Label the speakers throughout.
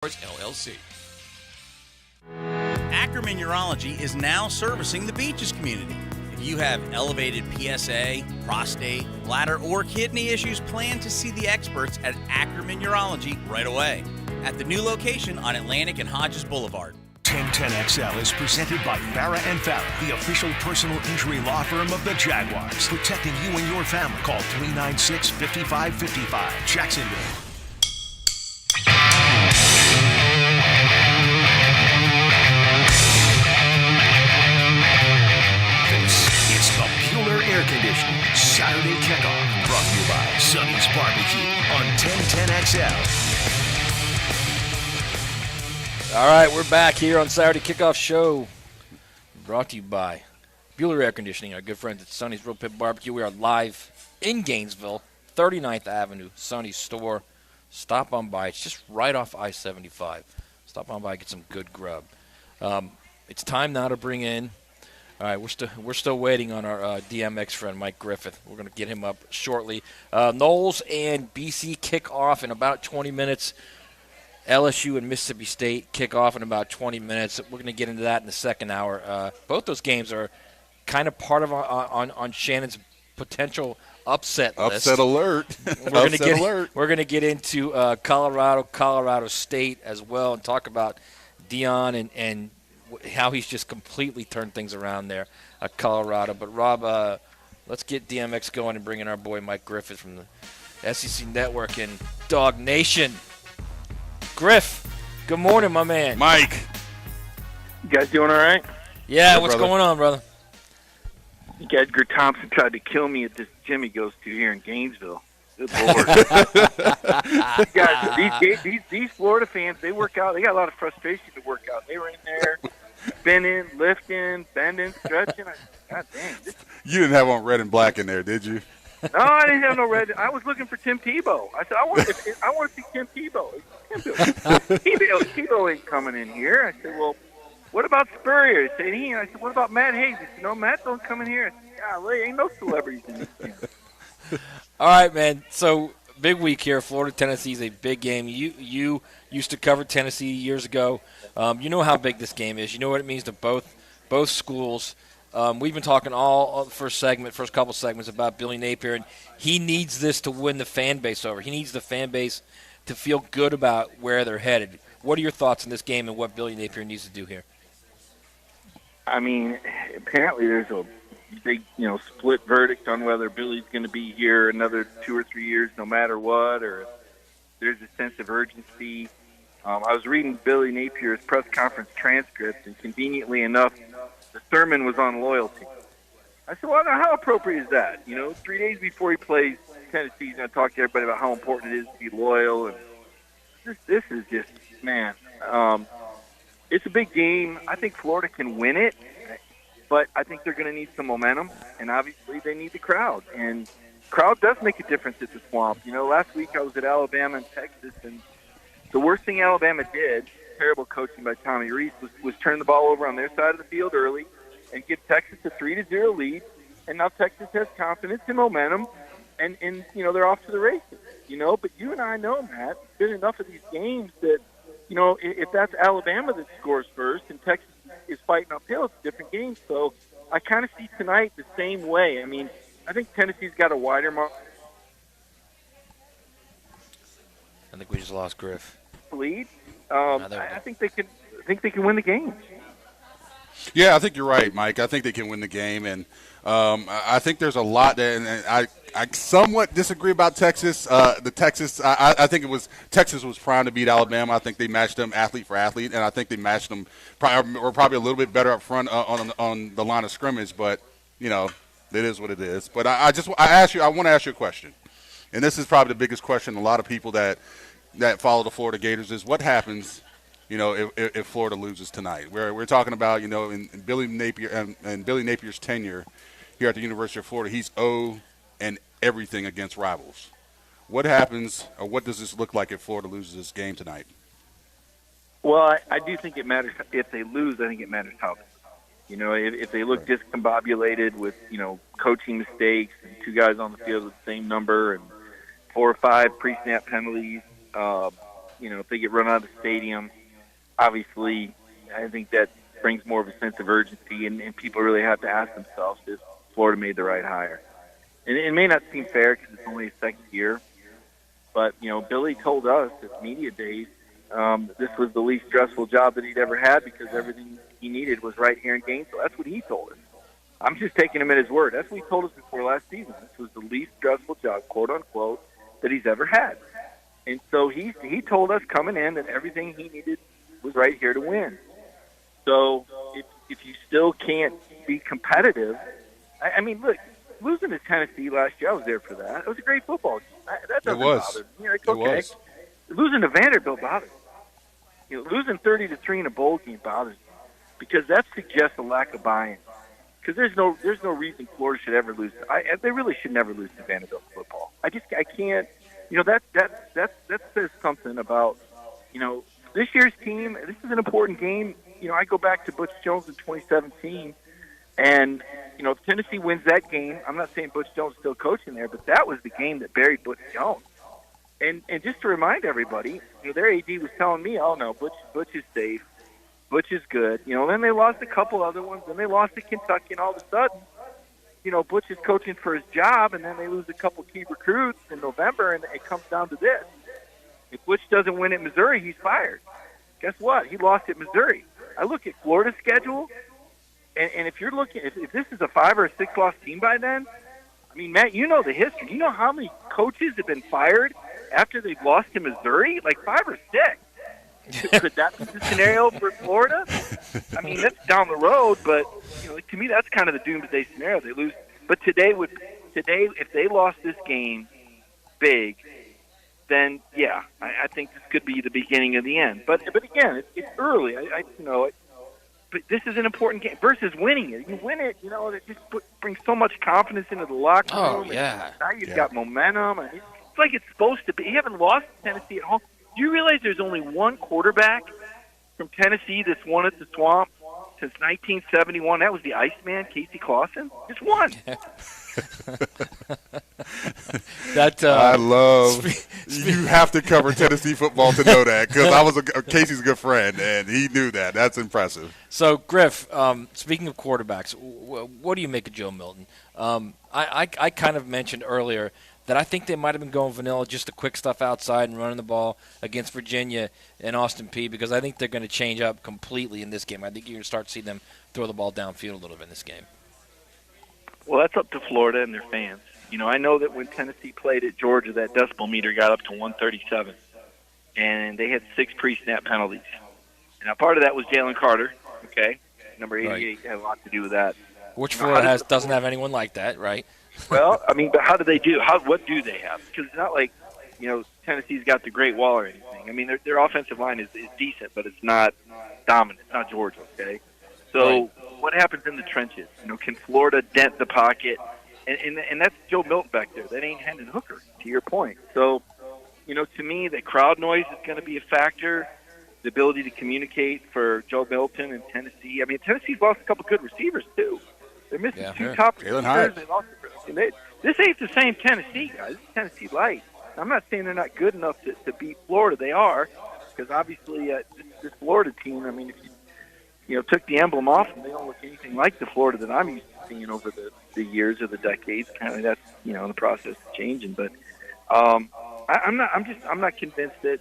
Speaker 1: LLC. Ackerman Urology is now servicing the Beaches community. If you have elevated PSA, prostate, bladder, or kidney issues, plan to see the experts at Ackerman Urology right away at the new location on Atlantic and Hodges Boulevard.
Speaker 2: 1010XL is presented by Farah and Farah, the official personal injury law firm of the Jaguars. Protecting you and your family. Call 396-5555. Jacksonville. Air Conditioning Saturday Kickoff, brought to you by Sonny's Barbecue on 1010XL.
Speaker 3: All right, we're back here on Saturday Kickoff Show, brought to you by Bueller Air Conditioning, our good friends at Sonny's Real Pit Barbecue. We are live in Gainesville, 39th Avenue, Sonny's store. Stop on by. It's just right off I-75. Stop on by, get some good grub. It's time now to bring in. All right, we're still waiting on our DMX friend, Mike Griffith. We're going to get him up shortly. Knowles and BC kick off in about 20 minutes. LSU and Mississippi State kick off in about 20 minutes. We're going to get into that in the second hour. Both those games are kind of part of on Shannon's potential upset list.
Speaker 4: Upset alert.
Speaker 3: We're going to get into Colorado State as well and talk about Dion and how he's just completely turned things around there at Colorado. But, Rob, let's get DMX going and bring in our boy Mike Griffith from the SEC Network and Dog Nation. Griff, good morning, my man.
Speaker 4: Mike.
Speaker 5: You guys doing all right?
Speaker 3: Yeah,
Speaker 4: hey,
Speaker 3: what's
Speaker 4: brother.
Speaker 3: going on, brother?
Speaker 5: Edgar Thompson tried to kill me at this gym he goes to here in Gainesville. Good Lord. Guys, these Florida fans, they work out. They got a lot of frustration to work out. They were in there spinning, lifting, bending, stretching. God dang.
Speaker 4: You didn't have on red and black in there, did you?
Speaker 5: No, I didn't have no red. I was looking for Tim Tebow. I said, I want to see Tim Tebow. Tebow ain't coming in here. I said, well, what about Spurrier? I said, what about Matt Hayes? He said, no, Matt don't come in here. I said, golly, ain't no celebrities in this game.
Speaker 3: All right, man. So, big week here. Florida-Tennessee is a big game. You used to cover Tennessee years ago. You know how big this game is. You know what it means to both schools. We've been talking all the first couple segments about Billy Napier, and he needs this to win the fan base over. He needs the fan base to feel good about where they're headed. What are your thoughts on this game and what Billy Napier needs to do here?
Speaker 5: I mean, apparently there's a big, split verdict on whether Billy's going to be here another 2 or 3 years no matter what, or there's a sense of urgency. I was reading Billy Napier's press conference transcript, and conveniently enough, the sermon was on loyalty. I said, well, now how appropriate is that? 3 days before he plays Tennessee, he's going to talk to everybody about how important it is to be loyal. And this is just, man, it's a big game. I think Florida can win it, but I think they're going to need some momentum, and obviously they need the crowd. And crowd does make a difference at the Swamp. Last week I was at Alabama and Texas, and the worst thing Alabama did, terrible coaching by Tommy Rees, was turn the ball over on their side of the field early and give Texas a 3-0 lead. And now Texas has confidence and momentum, and they're off to the races. But you and I know, Matt, it's been enough of these games that, if that's Alabama that scores first and Texas is fighting uphill, it's a different game. So I kind of see tonight the same way. I mean, I think Tennessee's got a wider mark.
Speaker 3: I think we just lost Griff.
Speaker 5: Lead. I think they can win the game.
Speaker 4: Yeah, I think you're right, Mike. I think they can win the game, and I think there's a lot there. And I somewhat disagree about Texas. I think Texas was primed to beat Alabama. I think they matched them athlete for athlete, and I think they matched them probably a little bit better up front on the line of scrimmage. But it is what it is. But I want to ask you a question, and this is probably the biggest question a lot of people that follow the Florida Gators is what happens. If Florida loses tonight, we're talking about, in Billy Napier and Billy Napier's tenure here at the University of Florida, he's 0 and everything against rivals. What happens, or what does this look like if Florida loses this game tonight?
Speaker 5: Well, I do think it matters if they lose. I think it matters how. If they look discombobulated with coaching mistakes and 2 guys on the field with the same number and 4 or 5 pre-snap penalties. if they get run out of the stadium, obviously, I think that brings more of a sense of urgency, and people really have to ask themselves if Florida made the right hire. And it may not seem fair because it's only his second year, but, Billy told us at media days this was the least stressful job that he'd ever had because everything he needed was right here in Gainesville. That's what he told us. I'm just taking him at his word. That's what he told us before last season. This was the least stressful job, quote unquote, that he's ever had. And so he told us coming in that everything he needed was right here to win. So if you still can't be competitive, I mean, look, losing to Tennessee last year, I was there for that. It was a great football game. That doesn't bother me. It's okay.
Speaker 4: It was.
Speaker 5: Losing to Vanderbilt bothers me. Losing 30-3 in a bowl game bothers me because that suggests a lack of buy-in. Because there's no reason Florida should ever lose. They really should never lose to Vanderbilt football. I can't. That says something about this year's team. This is an important game. I go back to Butch Jones in 2017, and if Tennessee wins that game, I'm not saying Butch Jones is still coaching there, but that was the game that buried Butch Jones. And just to remind everybody, their AD was telling me, oh no, Butch is safe. Butch is good. Then they lost a couple other ones. Then they lost to Kentucky, and all of a sudden, Butch is coaching for his job, and then they lose a couple key recruits in November, and it comes down to this. If Butch doesn't win at Missouri, he's fired. Guess what? He lost at Missouri. I look at Florida's schedule, and if you're looking, if this is a 5 or a 6 loss team by then, I mean, Matt, you know the history. You know how many coaches have been fired after they've lost to Missouri? Like 5 or 6. Could that be the scenario for Florida? I mean, that's down the road, but to me, that's kind of the doomsday scenario. They lose, but today, if they lost this game big, then yeah, I think this could be the beginning of the end. But again, it's early. But this is an important game versus winning it. You win it, it just brings so much confidence into the locker room.
Speaker 3: Oh yeah.
Speaker 5: Now you've got momentum. It's like it's supposed to be. You haven't lost to Tennessee at home. Do you realize there's only one quarterback from Tennessee that's won at the Swamp since 1971? That was the Iceman, Casey Clausen. Just one.
Speaker 4: I love. You have to cover Tennessee football to know that because Casey's a good friend and he knew that. That's impressive.
Speaker 3: So Griff, speaking of quarterbacks, what do you make of Joe Milton? I kind of mentioned earlier that I think they might have been going vanilla, just the quick stuff outside and running the ball against Virginia and Austin Peay, because I think they're going to change up completely in this game. I think you're going to start to see them throw the ball downfield a little bit in this game.
Speaker 5: Well, that's up to Florida and their fans. I know that when Tennessee played at Georgia, that decibel meter got up to 137, and they had 6 pre-snap penalties. Now, part of that was Jalen Carter, okay? Number 88 had a lot to do with that.
Speaker 3: Which Florida doesn't have anyone like that, right?
Speaker 5: Well, I mean, but how do they do? What do they have? Because it's not like, Tennessee's got the Great Wall or anything. I mean, their offensive line is decent, but it's not dominant. It's not Georgia, okay? So what happens in the trenches? Can Florida dent the pocket? And that's Joe Milton back there. That ain't Hendon Hooker, to your point. So, to me, the crowd noise is going to be a factor. The ability to communicate for Joe Milton and Tennessee. I mean, Tennessee's lost a couple good receivers, too. They're missing 2 top receivers. This ain't the same Tennessee, guys. This is Tennessee light. I'm not saying they're not good enough to beat Florida. They are, because obviously this Florida team, I mean, if you took the emblem off and they don't look anything like the Florida that I'm used to seeing over the years or the decades. Apparently that's, in the process of changing. But I'm not convinced that,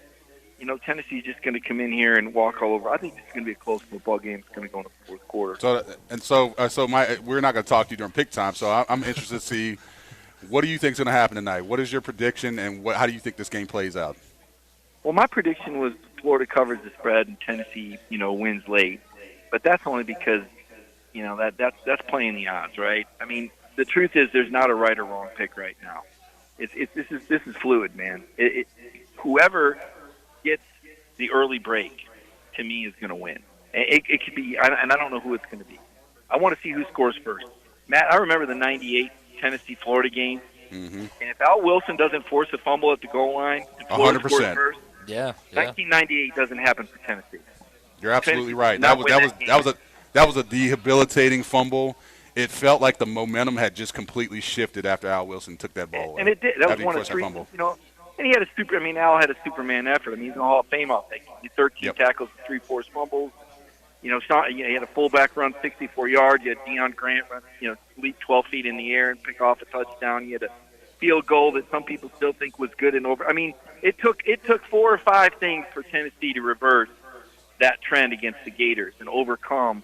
Speaker 5: Tennessee's just going to come in here and walk all over. I think this is going to be a close football game. It's going to go in the fourth quarter.
Speaker 4: We're not going to talk to you during pick time, so I'm interested to see what do you think is going to happen tonight? What is your prediction, and how do you think this game plays out?
Speaker 5: Well, my prediction was Florida covers the spread and Tennessee, wins late. But that's only because, that's playing the odds, right? I mean, the truth is there's not a right or wrong pick right now. This is fluid, man. Whoever gets the early break, to me, is going to win. It could be, and I don't know who it's going to be. I want to see who scores first. Matt, I remember the 98 Tennessee-Florida game. Mm-hmm. And if Al Wilson doesn't force a fumble at the goal line, and Florida
Speaker 4: 100%.
Speaker 5: scores first,
Speaker 3: yeah.
Speaker 5: 1998 doesn't happen for Tennessee.
Speaker 4: You're absolutely right. That was a debilitating fumble. It felt like the momentum had just completely shifted after Al Wilson took that ball away.
Speaker 5: And it did. That was one of 3. And he had Al had a Superman effort. I mean, he's in the Hall of Fame off that game. He had 13 tackles and 3 forced fumbles. He had a fullback run 64 yards. You had Deion Grant run, leap 12 feet in the air and pick off a touchdown. You had a field goal that some people still think was good and over. I mean, it took 4 or 5 things for Tennessee to reverse that trend against the Gators and overcome,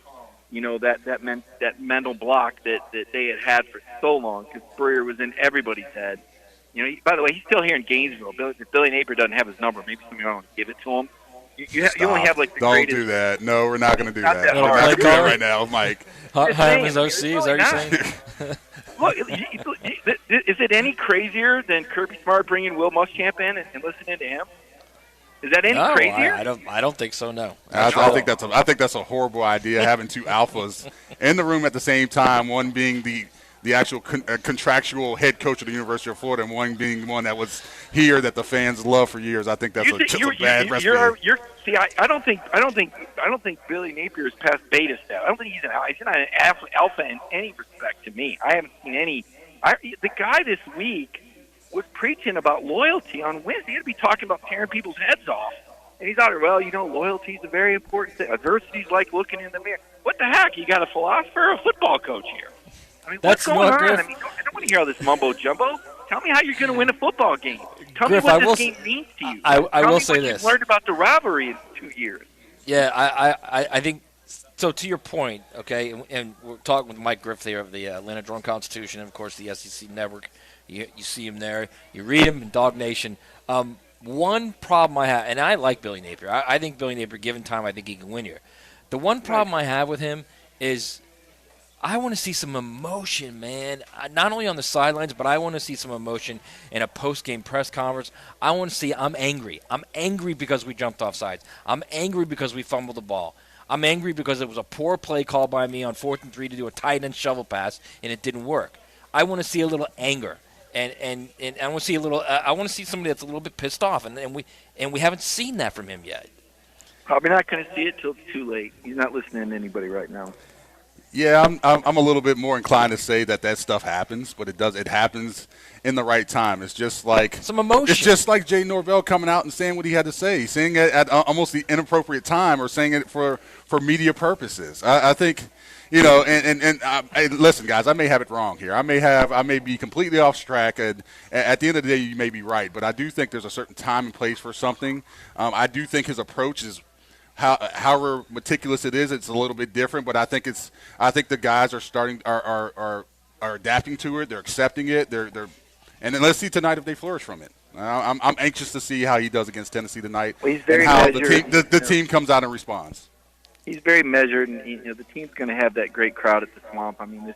Speaker 5: that mental block that they had for so long, because Spurrier was in everybody's head. By the way, he's still here in Gainesville. If Billy Napier doesn't have his number, maybe somebody want to give it to him. You only have like the
Speaker 4: Don't
Speaker 5: greatest.
Speaker 4: do that. No, we're not going to do that.
Speaker 5: that
Speaker 4: We're
Speaker 5: hard.
Speaker 4: not going to do that right now, Mike.
Speaker 3: Hire him as OC, is that what you're saying?
Speaker 5: Look, is it any crazier than Kirby Smart bringing Will Muschamp in and listening to him? Is that any crazier?
Speaker 3: I don't think so. No.
Speaker 4: I think that's a horrible idea, having 2 alphas in the room at the same time. One being the actual contractual head coach of the University of Florida, and one being one that was here that the fans love for years. I think that's just a bad recipe.
Speaker 5: I don't think Billy Napier is past beta step. I don't think he's not an alpha in any respect to me. I haven't seen any. The guy this week was preaching about loyalty on Wednesday. He'd be talking about tearing people's heads off. And he's out there, loyalty is a very important thing. Adversity's like looking in the mirror. What the heck? You got a philosopher or a football coach here? I mean, what's going on? I don't want to hear all this mumbo-jumbo. Tell me how you're going to win a football game. Tell me what this game means to you.
Speaker 3: I will say this.
Speaker 5: You've learned about the rivalry in 2 years.
Speaker 3: Yeah, I think so. To your point, okay, and we're talking with Mike Griffith here of the Atlanta Journal-Constitution, and of course the SEC Network. You see him there. You read him in Dog Nation. One problem I have, and I like Billy Napier. I think Billy Napier, given time, I think he can win here. The one problem I have with him is I want to see some emotion, man. Not only on the sidelines, but I want to see some emotion in a post-game press conference. I want to see I'm angry. I'm angry because we jumped off sides. I'm angry because we fumbled the ball. I'm angry because it was a poor play call by me on 4th and 3 to do a tight end shovel pass, and it didn't work. I want to see a little anger. And I want to see a little. I want to see somebody that's a little bit pissed off, and we haven't seen that from him yet.
Speaker 5: Probably not going to see it till it's too late. He's not listening to anybody right now.
Speaker 4: Yeah, I'm a little bit more inclined to say that stuff happens, but it happens in the right time. It's just like
Speaker 3: some emotion.
Speaker 4: It's just like Jay Norvell coming out and saying what he had to say, saying it at almost the inappropriate time, or saying it for media purposes. I think. Listen, guys, I may have it wrong here. I may be completely off track. At the end of the day, you may be right, but I do think there's a certain time and place for something. I do think his approach is, however meticulous it is, it's a little bit different. But I think the guys are adapting to it. They're accepting it. And then let's see tonight if they flourish from it. I'm anxious to see how he does against Tennessee tonight,
Speaker 5: and how
Speaker 4: the team comes out and responds.
Speaker 5: He's very measured, and the team's going to have that great crowd at the Swamp. I mean,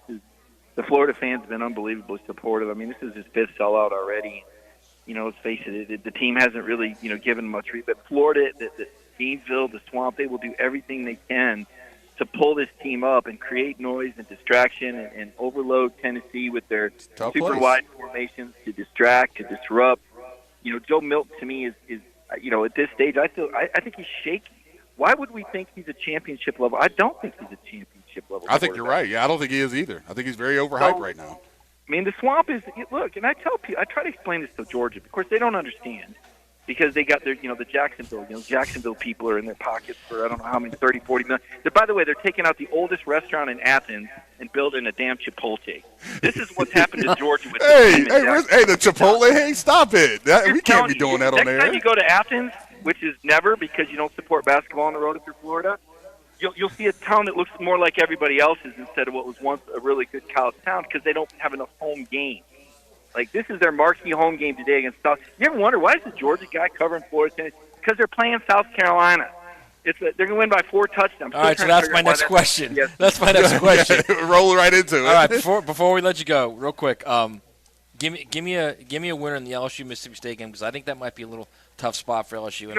Speaker 5: the Florida fans have been unbelievably supportive. I mean, this is his 5th sellout already. Let's face it, the team hasn't really given much. But Florida, the Gainesville, the Swamp, they will do everything they can to pull this team up and create noise and distraction and overload Tennessee with their super wide formations to distract, to disrupt. Joe Milton to me is at this stage, I think he's shaky. Why would we think he's a championship level? I don't think he's a championship level.
Speaker 4: I think you're right. Yeah, I don't think he is either. I think he's very overhyped right now.
Speaker 5: I mean, the Swamp is look, and I tell people, I try to explain this to Georgia. Of course, they don't understand because they got their, the Jacksonville people are in their pockets for I don't know how many 30, 40 million. By the way, they're taking out the oldest restaurant in Athens and building a damn Chipotle. This is what's happened to Georgia with
Speaker 4: the Chipotle. Hey, stop it! We can't be doing that on there.
Speaker 5: Next time you go to Athens, which is never because you don't support basketball on the road if you're Florida, you'll see a town that looks more like everybody else's instead of what was once a really good college town because they don't have enough home games. Like, this is their marquee home game today against South. You ever wonder, why is the Georgia guy covering Florida Tennessee? Because they're playing South Carolina. They're going to win by 4 touchdowns.
Speaker 3: All right, so that's my next question. That's my next question.
Speaker 4: Roll right into it.
Speaker 3: All right, before we let you go, real quick, give me a winner in the LSU Mississippi State game because I think that might be a little tough spot for LSU. And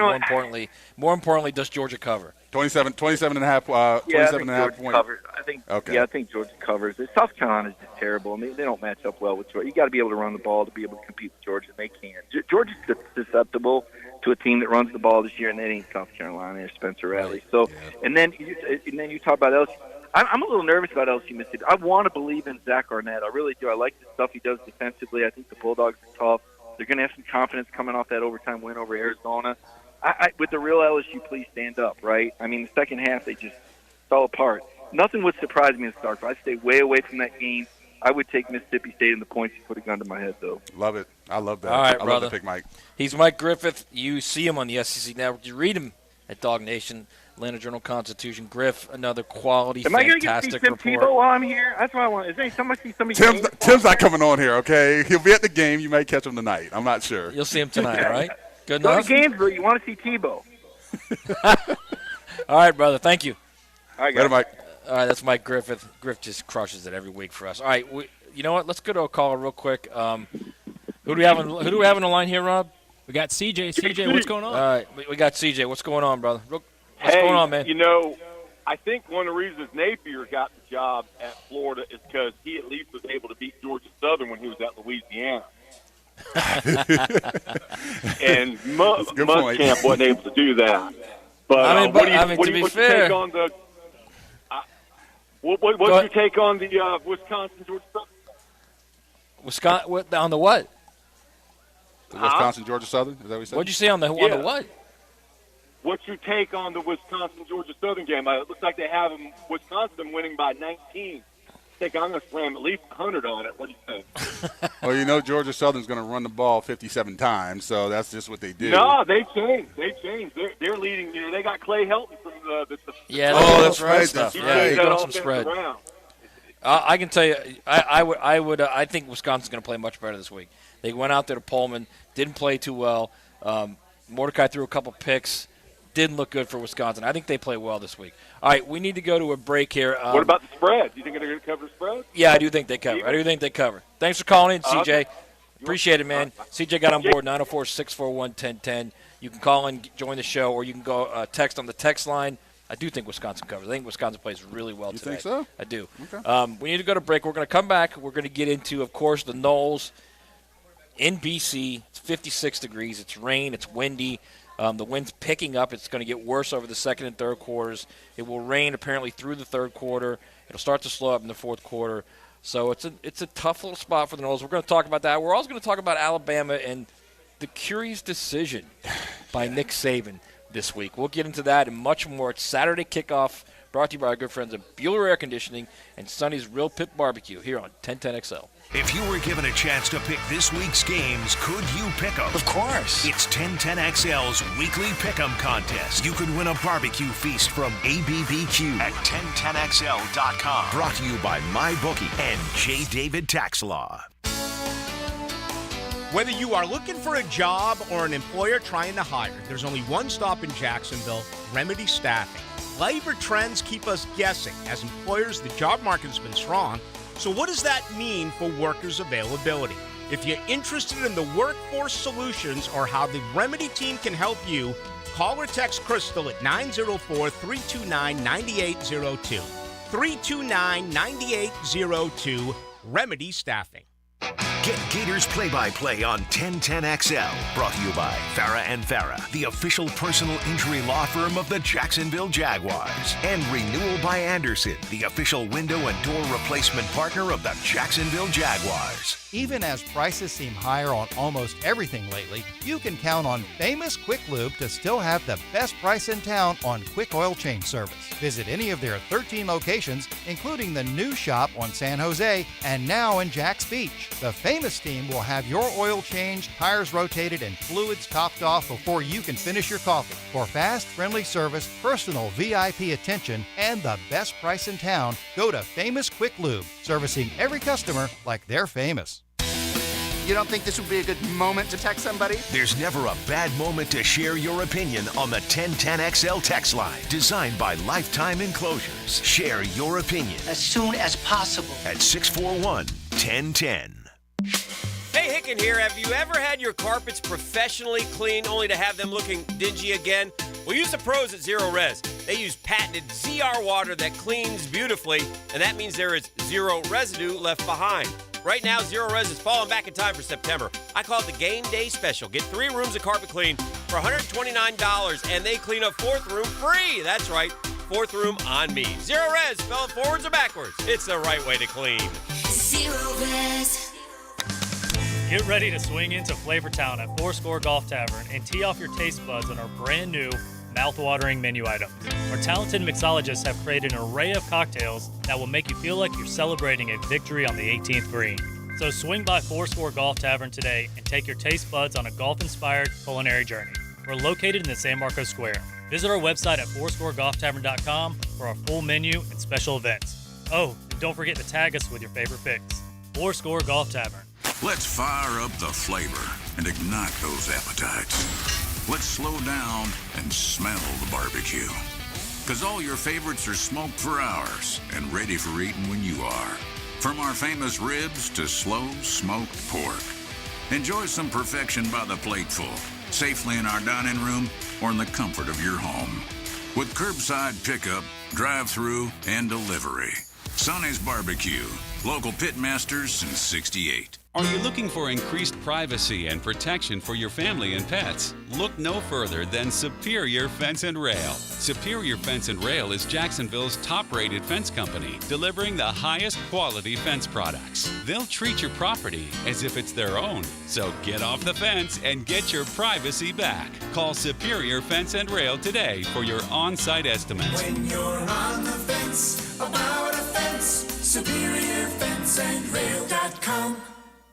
Speaker 3: more importantly, does Georgia cover?
Speaker 4: 27 and a half. 27 and a half points.
Speaker 5: I think Georgia covers. South Carolina is just terrible. I mean, they don't match up well with Georgia. You got to be able to run the ball to be able to compete with Georgia. They can't. Georgia's susceptible to a team that runs the ball this year, and that ain't South Carolina or Spencer Rattler. So, and then you talk about LSU. I'm a little nervous about LSU Mississippi. I want to believe in Zach Arnett. I really do. I like the stuff he does defensively. I think the Bulldogs are tough. They're going to have some confidence coming off that overtime win over Arizona. With the real LSU, please stand up, right? I mean, the second half, they just fell apart. Nothing would surprise me in Starkville. I'd stay way away from that game. I would take Mississippi State in the points. You put a gun to my head, though.
Speaker 4: Love it. I love that.
Speaker 3: All right,
Speaker 4: I
Speaker 3: brother.
Speaker 4: love the pick, Mike.
Speaker 3: He's Mike Griffith. You see him on the SEC Network. You read him at Dog Nation, Atlanta Journal-Constitution. Griff, another quality,
Speaker 5: Am I going to get to see
Speaker 3: fantastic
Speaker 5: Tim
Speaker 3: report.
Speaker 5: Tebow while I'm here? That's what I want. Is there somebody?
Speaker 4: Tim's not coming on here, okay? He'll be at the game. You may catch him tonight. I'm not sure.
Speaker 3: You'll see him tonight, all right? Good
Speaker 5: Go
Speaker 3: enough?
Speaker 5: to Gainesville. You want to see Tebow.
Speaker 3: All right, brother. Thank you.
Speaker 5: All right,
Speaker 4: Later,
Speaker 5: guys.
Speaker 4: Mike.
Speaker 3: All right, that's Mike Griffith. Griff just crushes it every week for us. All right, you know what? Let's go to a caller real quick. Who do we have on the line here, Rob?
Speaker 6: We got CJ. CJ, what's going on?
Speaker 3: All right, we got CJ. What's going on, brother? What's
Speaker 7: Hey,
Speaker 3: going on, man?
Speaker 7: you know, I think one of the reasons Napier got the job at Florida is because he at least was able to beat Georgia Southern when he was at Louisiana. And Muschamp wasn't able to do that. But what's your take on the? What's your take on the Wisconsin Georgia Southern?
Speaker 3: On the what?
Speaker 4: The Wisconsin Georgia Southern. Is that what you said?
Speaker 3: What'd you say on the what?
Speaker 7: What's your take on the Wisconsin Georgia Southern game? It looks like they have Wisconsin winning by 19. I think I'm going to slam at least 100 on it. What do you think?
Speaker 4: Well, you know Georgia Southern's going to run the ball 57 times, so that's just what they do.
Speaker 7: No, they changed. They're leading. You know, they got Clay Helton from the
Speaker 3: yeah.
Speaker 4: That's right.
Speaker 3: Stuff.
Speaker 4: That's
Speaker 3: Yeah,
Speaker 4: right.
Speaker 3: he got some spread. I can tell you, I think Wisconsin's going to play much better this week. They went out there to Pullman, didn't play too well. Mordecai threw a couple picks, didn't look good for Wisconsin. I think they play well this week. All right, we need to go to a break here.
Speaker 7: What about the spread? Do you think they're going to cover the spread?
Speaker 3: Yeah, I do think they cover. Thanks for calling in, CJ. Appreciate it, man. CJ got on board, 904-641-1010. You can call in, join the show, or you can go text on the text line. I do think Wisconsin covers. I think Wisconsin plays really well today.
Speaker 4: You think so?
Speaker 3: I do.
Speaker 4: Okay.
Speaker 3: We need to go to break. We're going to come back. We're going to get into, of course, the Knolls in BC. It's 56 degrees. It's rain. It's windy. The wind's picking up. It's going to get worse over the second and third quarters. It will rain apparently through the third quarter. It'll start to slow up in the fourth quarter. So it's a tough little spot for the Knolls. We're going to talk about that. We're also going to talk about Alabama and the curious decision by Nick Saban this week. We'll get into that and much more. It's Saturday Kickoff, brought to you by our good friends at Bueller Air Conditioning and Sonny's Real Pit Barbecue here on 1010XL.
Speaker 2: If you were given a chance to pick this week's games, could you pick them?
Speaker 1: Of course.
Speaker 2: It's 1010XL's weekly pick'em contest. You could win a barbecue feast from ABBQ at 1010XL.com. Brought to you by MyBookie and J. David Tax Law.
Speaker 8: Whether you are looking for a job or an employer trying to hire, there's only one stop in Jacksonville, Remedy Staffing. Labor trends keep us guessing. As employers, the job market's been strong. So what does that mean for workers' availability? If you're interested in the workforce solutions or how the Remedy team can help you, call or text Crystal at 904-329-9802. 329-9802, Remedy Staffing.
Speaker 2: Get Gators play-by-play on 1010XL. Brought to you by Farah and Farah, the official personal injury law firm of the Jacksonville Jaguars. And Renewal by Anderson, the official window and door replacement partner of the Jacksonville Jaguars.
Speaker 9: Even as prices seem higher on almost everything lately, you can count on Famous Quick Lube to still have the best price in town on quick oil change service. Visit any of their 13 locations, including the new shop on San Jose and now in Jax Beach. The Famous team will have your oil changed, tires rotated, and fluids topped off before you can finish your coffee. For fast, friendly service, personal VIP attention, and the best price in town, go to Famous Quick Lube, servicing every customer like they're famous.
Speaker 10: You don't think this would be a good moment to text somebody?
Speaker 2: There's never a bad moment to share your opinion on the 1010XL text line. Designed by Lifetime Enclosures. Share your opinion
Speaker 11: as soon as possible
Speaker 2: at 641-1010.
Speaker 12: Hey, Hicken here. Have you ever had your carpets professionally cleaned only to have them looking dingy again? Well, use the pros at Zero Res. They use patented ZR water that cleans beautifully, and that means there is zero residue left behind. Right now, Zero Res is falling back in time for September. I call it the Game Day Special. Get 3 rooms of carpet clean for $129, and they clean a 4th room free. That's right, 4th room on me. Zero Res, spell it forwards or backwards. It's the right way to clean.
Speaker 13: Zero Res.
Speaker 6: Get ready to swing into Flavortown at Fourscore Golf Tavern and tee off your taste buds on our brand new, mouth-watering menu items. Our talented mixologists have created an array of cocktails that will make you feel like you're celebrating a victory on the 18th green. So swing by Fourscore Golf Tavern today and take your taste buds on a golf-inspired culinary journey. We're located in the San Marcos Square. Visit our website at fourscoregolftavern.com for our full menu and special events. Oh, and don't forget to tag us with your favorite picks. Fourscore Golf Tavern.
Speaker 11: Let's fire up the flavor and ignite those appetites. Let's slow down and smell the barbecue. Because all your favorites are smoked for hours and ready for eating when you are. From our famous ribs to slow smoked pork. Enjoy some perfection by the plateful, safely in our dining room or in the comfort of your home. With curbside pickup, drive-through, and delivery. Sonny's Barbecue. Local pitmasters since '68.
Speaker 13: Are you looking for increased privacy and protection for your family and pets? Look no further than Superior Fence and Rail. Superior Fence and Rail is Jacksonville's top-rated fence company, delivering the highest quality fence products. They'll treat your property as if it's their own. So get off the fence and get your privacy back. Call Superior Fence and Rail today for your on-site estimates.
Speaker 14: When you're on the fence about a fence, SuperiorFenceandRail.com.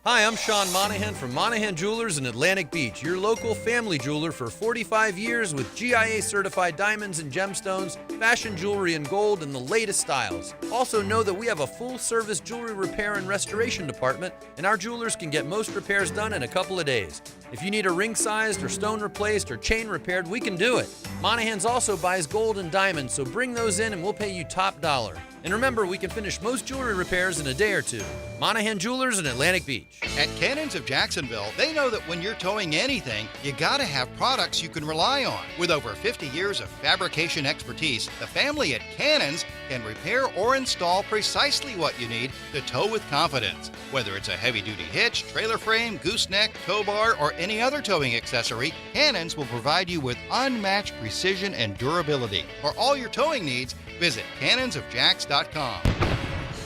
Speaker 15: Hi, I'm Sean Monahan from Monahan Jewelers in Atlantic Beach, your local family jeweler for 45 years with GIA-certified diamonds and gemstones, fashion jewelry in gold, and the latest styles. Also know that we have a full-service jewelry repair and restoration department, and our jewelers can get most repairs done in a couple of days. If you need a ring-sized or stone replaced or chain repaired, we can do it. Monahan's also buys gold and diamonds, so bring those in and we'll pay you top dollar. And remember, we can finish most jewelry repairs in a day or two. Monahan Jewelers in Atlantic Beach.
Speaker 9: At Cannons of Jacksonville, they know that when you're towing anything, you gotta have products you can rely on. With over 50 years of fabrication expertise, the family at Cannons can repair or install precisely what you need to tow with confidence. Whether it's a heavy-duty hitch, trailer frame, gooseneck, tow bar, or any other towing accessory, Cannons will provide you with unmatched precision and durability. For all your towing needs, visit cannonsofjacks.com,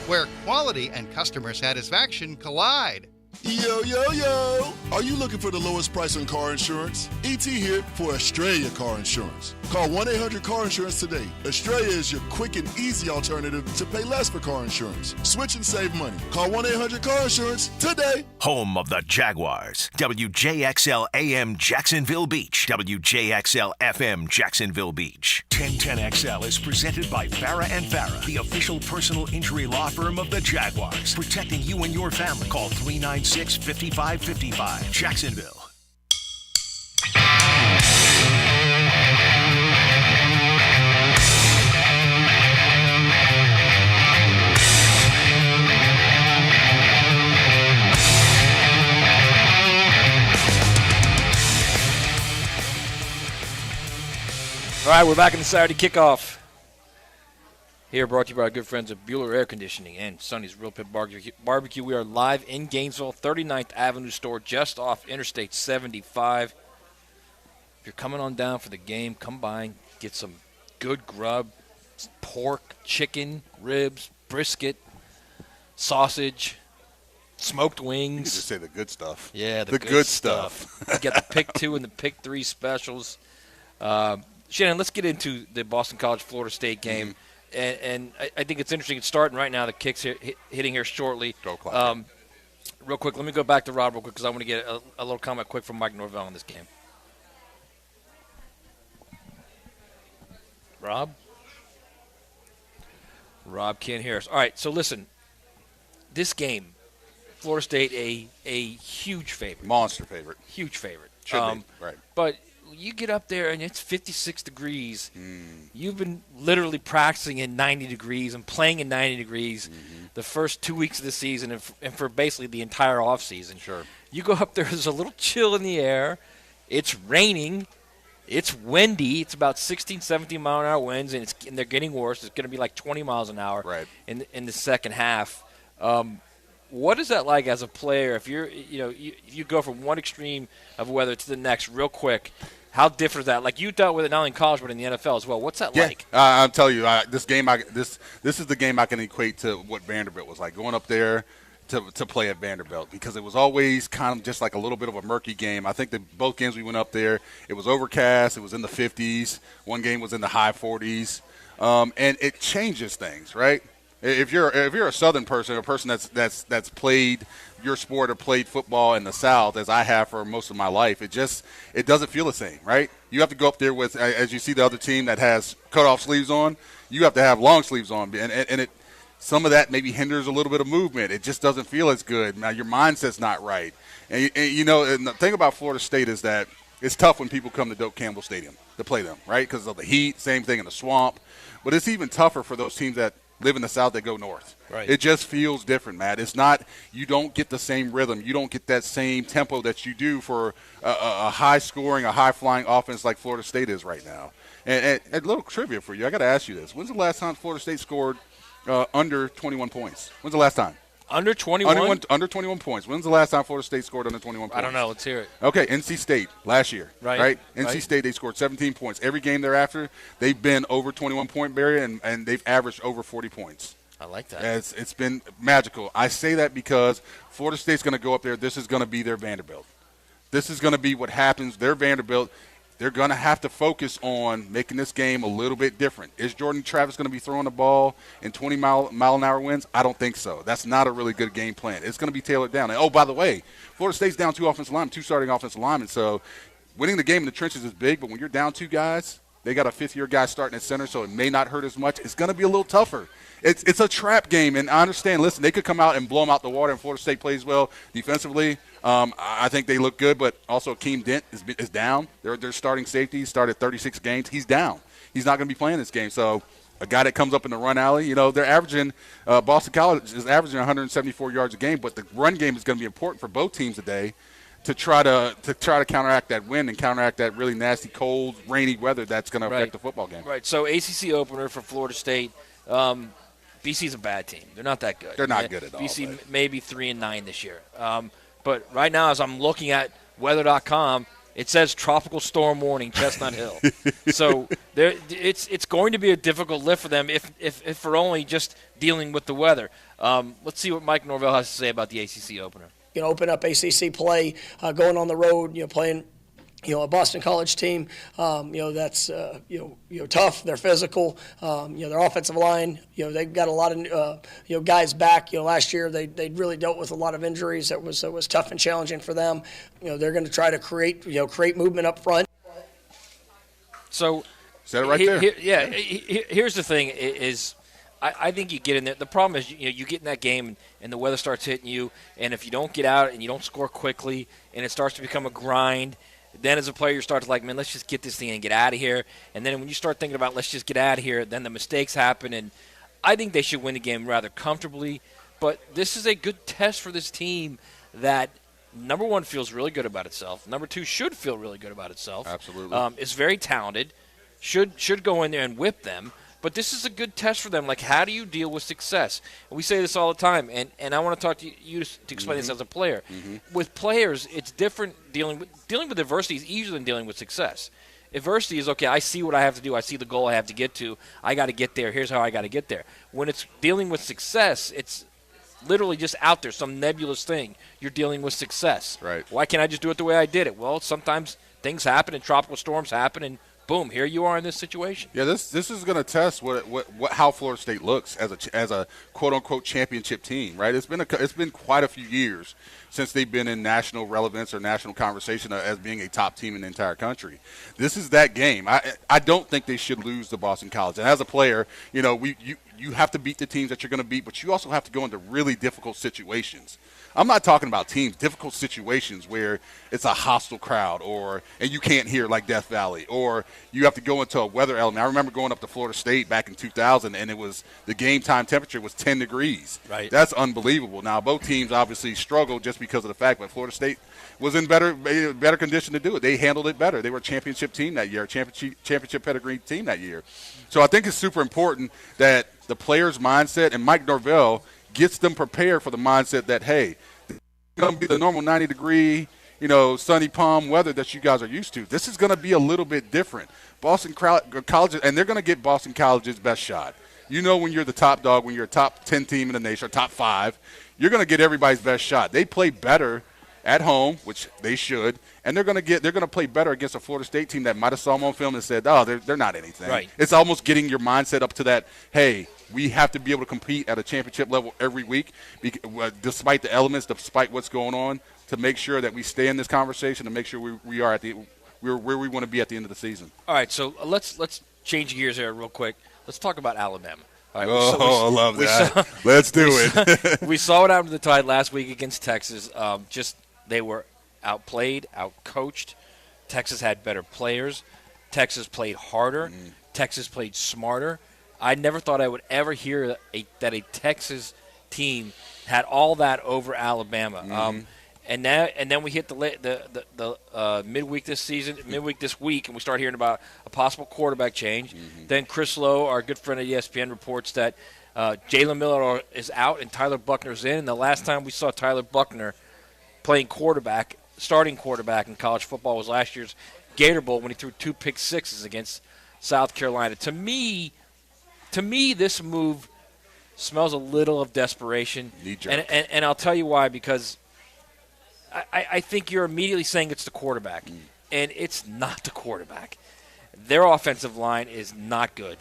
Speaker 9: where quality and customer satisfaction collide.
Speaker 16: Yo, yo, yo! Are you looking for the lowest price on car insurance? ET here for Australia Car Insurance. Call 1-800-CAR-INSURANCE today. Australia is your quick and easy alternative to pay less for car insurance. Switch and save money. Call 1-800-CAR-INSURANCE today.
Speaker 2: Home of the Jaguars. WJXL AM Jacksonville Beach. WJXL FM Jacksonville Beach. 1010XL is presented by Farah and Farah, the official personal injury law firm of the Jaguars. Protecting you and your family. Call 396-5555. Jacksonville.
Speaker 3: All right, we're back in the Saturday Kickoff. Here, brought to you by our good friends at Bueller Air Conditioning and Sonny's Real Pit Barbecue. We are live in Gainesville, 39th Avenue store, just off Interstate 75. If you're coming on down for the game, come by and get some good grub, pork, chicken, ribs, brisket, sausage, smoked wings.
Speaker 4: You can just say the good stuff.
Speaker 3: Yeah,
Speaker 4: the good stuff.
Speaker 3: You get the pick 2 and the pick 3 specials. Shannon, let's get into the Boston College-Florida State game. And I think it's interesting. It's starting right now. The kick's hitting here shortly. Real quick, let me go back to Rob real quick because I want to get a little comment quick from Mike Norvell on this game. Rob? Rob can't hear us. All right, so listen. This game, Florida State, a huge favorite.
Speaker 4: Monster favorite.
Speaker 3: Huge favorite.
Speaker 4: Should be, right.
Speaker 3: But you get up there and it's 56 degrees. You've been literally practicing in 90 degrees and playing in 90 degrees the first 2 weeks of the season and for basically the entire offseason.
Speaker 4: Sure.
Speaker 3: You go up there, there's a little chill in the air. It's raining. It's windy. It's about 16, 17 mile an hour winds, and they're getting worse. It's going to be like 20 miles an hour in the second half. What is that like as a player if you go from one extreme of weather to the next real quick? How different is that? Like, you dealt with it not only in college but in the NFL as well. What's that like?
Speaker 4: I'll tell you, this game, this is the game I can equate to what Vanderbilt was like. Going up there, to play at Vanderbilt because it was always kind of just like a little bit of a murky game. I think that both games we went up there, it was overcast, it was in the 50s. One game was in the high 40s, and it changes things, right? If you're a Southern person, a person that's played your sport or played football in the South, as I have for most of my life, it doesn't feel the same, right? You have to go up there with, as you see the other team that has cutoff sleeves on, you have to have long sleeves on, and it. Some of that maybe hinders a little bit of movement. It just doesn't feel as good. Now, your mindset's not right. And the thing about Florida State is that it's tough when people come to Doak Campbell Stadium to play them, right, because of the heat, same thing in the swamp. But it's even tougher for those teams that live in the South that go north.
Speaker 3: Right.
Speaker 4: It just feels different, Matt. It's not – you don't get the same rhythm. You don't get that same tempo that you do for a high-scoring, a high-flying offense like Florida State is right now. And a little trivia for you. I got to ask you this. When's the last time Florida State scored – under 21 points? When's the last time?
Speaker 3: Under 21?
Speaker 4: Under 21 points. When's the last time Florida State scored under 21 points?
Speaker 3: I don't know. Let's hear it.
Speaker 4: Okay, NC State last year.
Speaker 3: Right.
Speaker 4: NC State, they scored 17 points. Every game thereafter, they've been over 21-point barrier, and they've averaged over 40 points.
Speaker 3: I like that.
Speaker 4: It's been magical. I say that because Florida State's going to go up there. This is going to be their Vanderbilt. This is going to be what happens. Their Vanderbilt. They're going to have to focus on making this game a little bit different. Is Jordan Travis going to be throwing the ball in 20-mile-an-hour winds? I don't think so. That's not a really good game plan. It's going to be tailored down. And, by the way, Florida State's down two starting offensive linemen. So winning the game in the trenches is big, but when you're down two guys, they got a fifth-year guy starting at center, so it may not hurt as much. It's going to be a little tougher. It's a trap game, and I understand. Listen, they could come out and blow them out the water, and Florida State plays well defensively. I think they look good, but also Akeem Dent is down. Their starting safety started 36 games. He's down. He's not going to be playing this game. So a guy that comes up in the run alley, they're averaging Boston College is averaging 174 yards a game, but the run game is going to be important for both teams today to try to counteract that wind and counteract that really nasty, cold, rainy weather that's going to affect the football game.
Speaker 3: Right. So ACC opener for Florida State. BC's a bad team. They're not that good.
Speaker 4: They're not good at all.
Speaker 3: BC maybe 3-9 this year. But right now, as I'm looking at weather.com, it says tropical storm warning, Chestnut Hill. So it's going to be a difficult lift for them if for only just dealing with the weather. Let's see what Mike Norvell has to say about the ACC opener.
Speaker 17: Open up ACC play, going on the road, playing a Boston College team, that's tough. They're physical. Their offensive line, they've got a lot of guys back. Last year they really dealt with a lot of injuries. It was tough and challenging for them. They're going to try to create movement up front.
Speaker 3: So,
Speaker 4: said it right there.
Speaker 3: Here's the thing: is I think you get in there. The problem is you get in that game and the weather starts hitting you, and if you don't get out and you don't score quickly, and it starts to become a grind. Then as a player, you start to like, man, let's just get this thing and get out of here. And then when you start thinking about let's just get out of here, then the mistakes happen. And I think they should win the game rather comfortably. But this is a good test for this team that, number one, feels really good about itself. Number two, should feel really good about itself.
Speaker 4: Absolutely.
Speaker 3: Is very talented. Should go in there and whip them. But this is a good test for them. Like, how do you deal with success? And we say this all the time, and I want to talk to you to explain this as a player.
Speaker 4: Mm-hmm.
Speaker 3: With players, it's different. Dealing with adversity is easier than dealing with success. Adversity is, okay, I see what I have to do. I see the goal I have to get to. I got to get there. Here's how I got to get there. When it's dealing with success, it's literally just out there, some nebulous thing. You're dealing with success.
Speaker 4: Right.
Speaker 3: Why can't I just do it the way I did it? Well, sometimes things happen and tropical storms happen and boom, here you are in this situation.
Speaker 4: Yeah, this is going to test how Florida State looks as a quote unquote championship team, right? It's been quite a few years since they've been in national relevance or national conversation as being a top team in the entire country. This is that game. I don't think they should lose to Boston College. And as a player, you have to beat the teams that you're going to beat, but you also have to go into really difficult situations. I'm not talking about teams, difficult situations where it's a hostile crowd and you can't hear like Death Valley, or you have to go into a weather element. I remember going up to Florida State back in 2000, and the game time temperature was 10 degrees.
Speaker 3: Right.
Speaker 4: That's unbelievable. Now, both teams obviously struggled just because of the fact that Florida State was in better condition to do it. They handled it better. They were a championship team that year, a championship pedigree team that year. So I think it's super important that the players' mindset, and Mike Norvell gets them prepared for the mindset that, hey, it's going to be the normal 90-degree, sunny palm weather that you guys are used to. This is going to be a little bit different. Boston College, and they're going to get Boston College's best shot. You know when you're the top dog, when you're a top 10 team in the nation, or top 5, you're going to get everybody's best shot. They play better at home, which they should, and they're going to play better against a Florida State team that might have saw them on film and said, oh, they're not anything.
Speaker 3: Right.
Speaker 4: It's almost getting your mindset up to that, hey, we have to be able to compete at a championship level every week, despite the elements, despite what's going on, to make sure that we stay in this conversation and make sure we are we're where we want to be at the end of the season.
Speaker 3: All right, so let's change gears here real quick. Let's talk about Alabama. All right,
Speaker 4: I love that. Let's do it.
Speaker 3: We saw what happened to the Tide last week against Texas. They were outplayed, outcoached. Texas had better players. Texas played harder. Texas played smarter. I never thought I would ever hear that a Texas team had all that over Alabama. And then we hit the midweek this week, and we start hearing about a possible quarterback change. Then Chris Lowe, our good friend at ESPN, reports that Jalen Miller is out and Tyler Buckner's in. And the last time we saw Tyler Buckner playing starting quarterback in college football was last year's Gator Bowl when he threw 2 pick sixes against South Carolina. To me, this move smells a little of desperation. And I'll tell you why, because I think you're immediately saying it's the quarterback, and it's not the quarterback. Their offensive line is not good,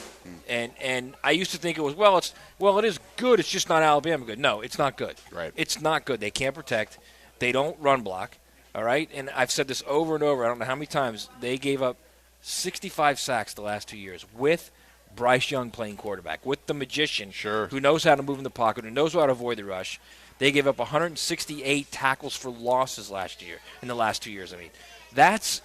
Speaker 3: and I used to think it was it is good. It's just not Alabama good. No, it's not good.
Speaker 4: Right.
Speaker 3: It's not good. They can't protect. They don't run block. All right, and I've said this over and over. I don't know how many times they gave up 65 sacks the last 2 years with Bryce Young playing quarterback, with the magician who knows how to move in the pocket, who knows how to avoid the rush. They gave up 168 tackles for losses in the last 2 years. I mean, that's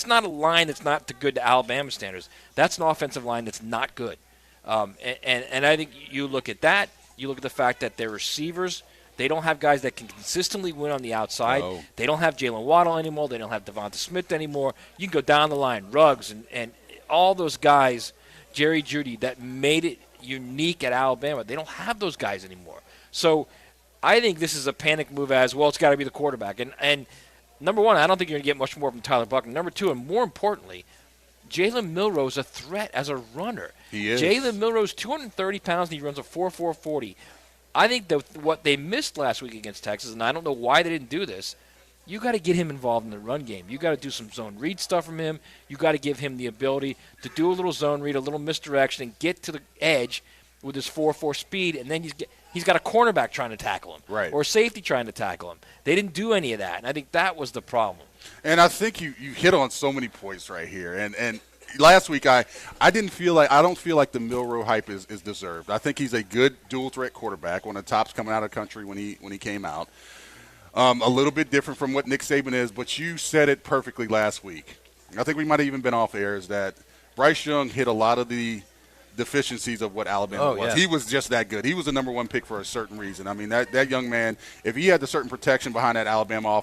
Speaker 3: not a line that's not good to Alabama standards. That's an offensive line that's not good. And I think you look at that, you look at the fact that their receivers, they don't have guys that can consistently win on the outside.
Speaker 4: No.
Speaker 3: They don't have Jalen Waddle anymore. They don't have Devonta Smith anymore. You can go down the line, Ruggs and all those guys, Jerry Jeudy, that made it unique at Alabama. They don't have those guys anymore. So I think this is a panic move as well. It's got to be the quarterback. And number one, I don't think you're going to get much more from Tyler Buckner. Number two, and more importantly, Jalen Milroe is a threat as a runner.
Speaker 4: He is.
Speaker 3: Jalen Milroe's 230 pounds, and he runs a 4.40. I think what they missed last week against Texas, and I don't know why they didn't do this, you got to get him involved in the run game. You got to do some zone read stuff from him. You got to give him the ability to do a little zone read, a little misdirection, and get to the edge with his 4.4 speed, and then he's got a cornerback trying to tackle him,
Speaker 4: right,
Speaker 3: or a safety trying to tackle him. They didn't do any of that, and I think that was the problem.
Speaker 4: And I think you hit on so many points right here. And last week I don't feel like the Milroe hype is deserved. I think he's a good dual threat quarterback, one of the tops coming out of the country when he came out. A little bit different from what Nick Saban is, but you said it perfectly last week. I think we might have even been off air, is that Bryce Young hit a lot of the deficiencies of what Alabama was.
Speaker 3: Yeah.
Speaker 4: He was just that good. He was the number one pick for a certain reason. I mean, that young man, if he had the certain protection behind that Alabama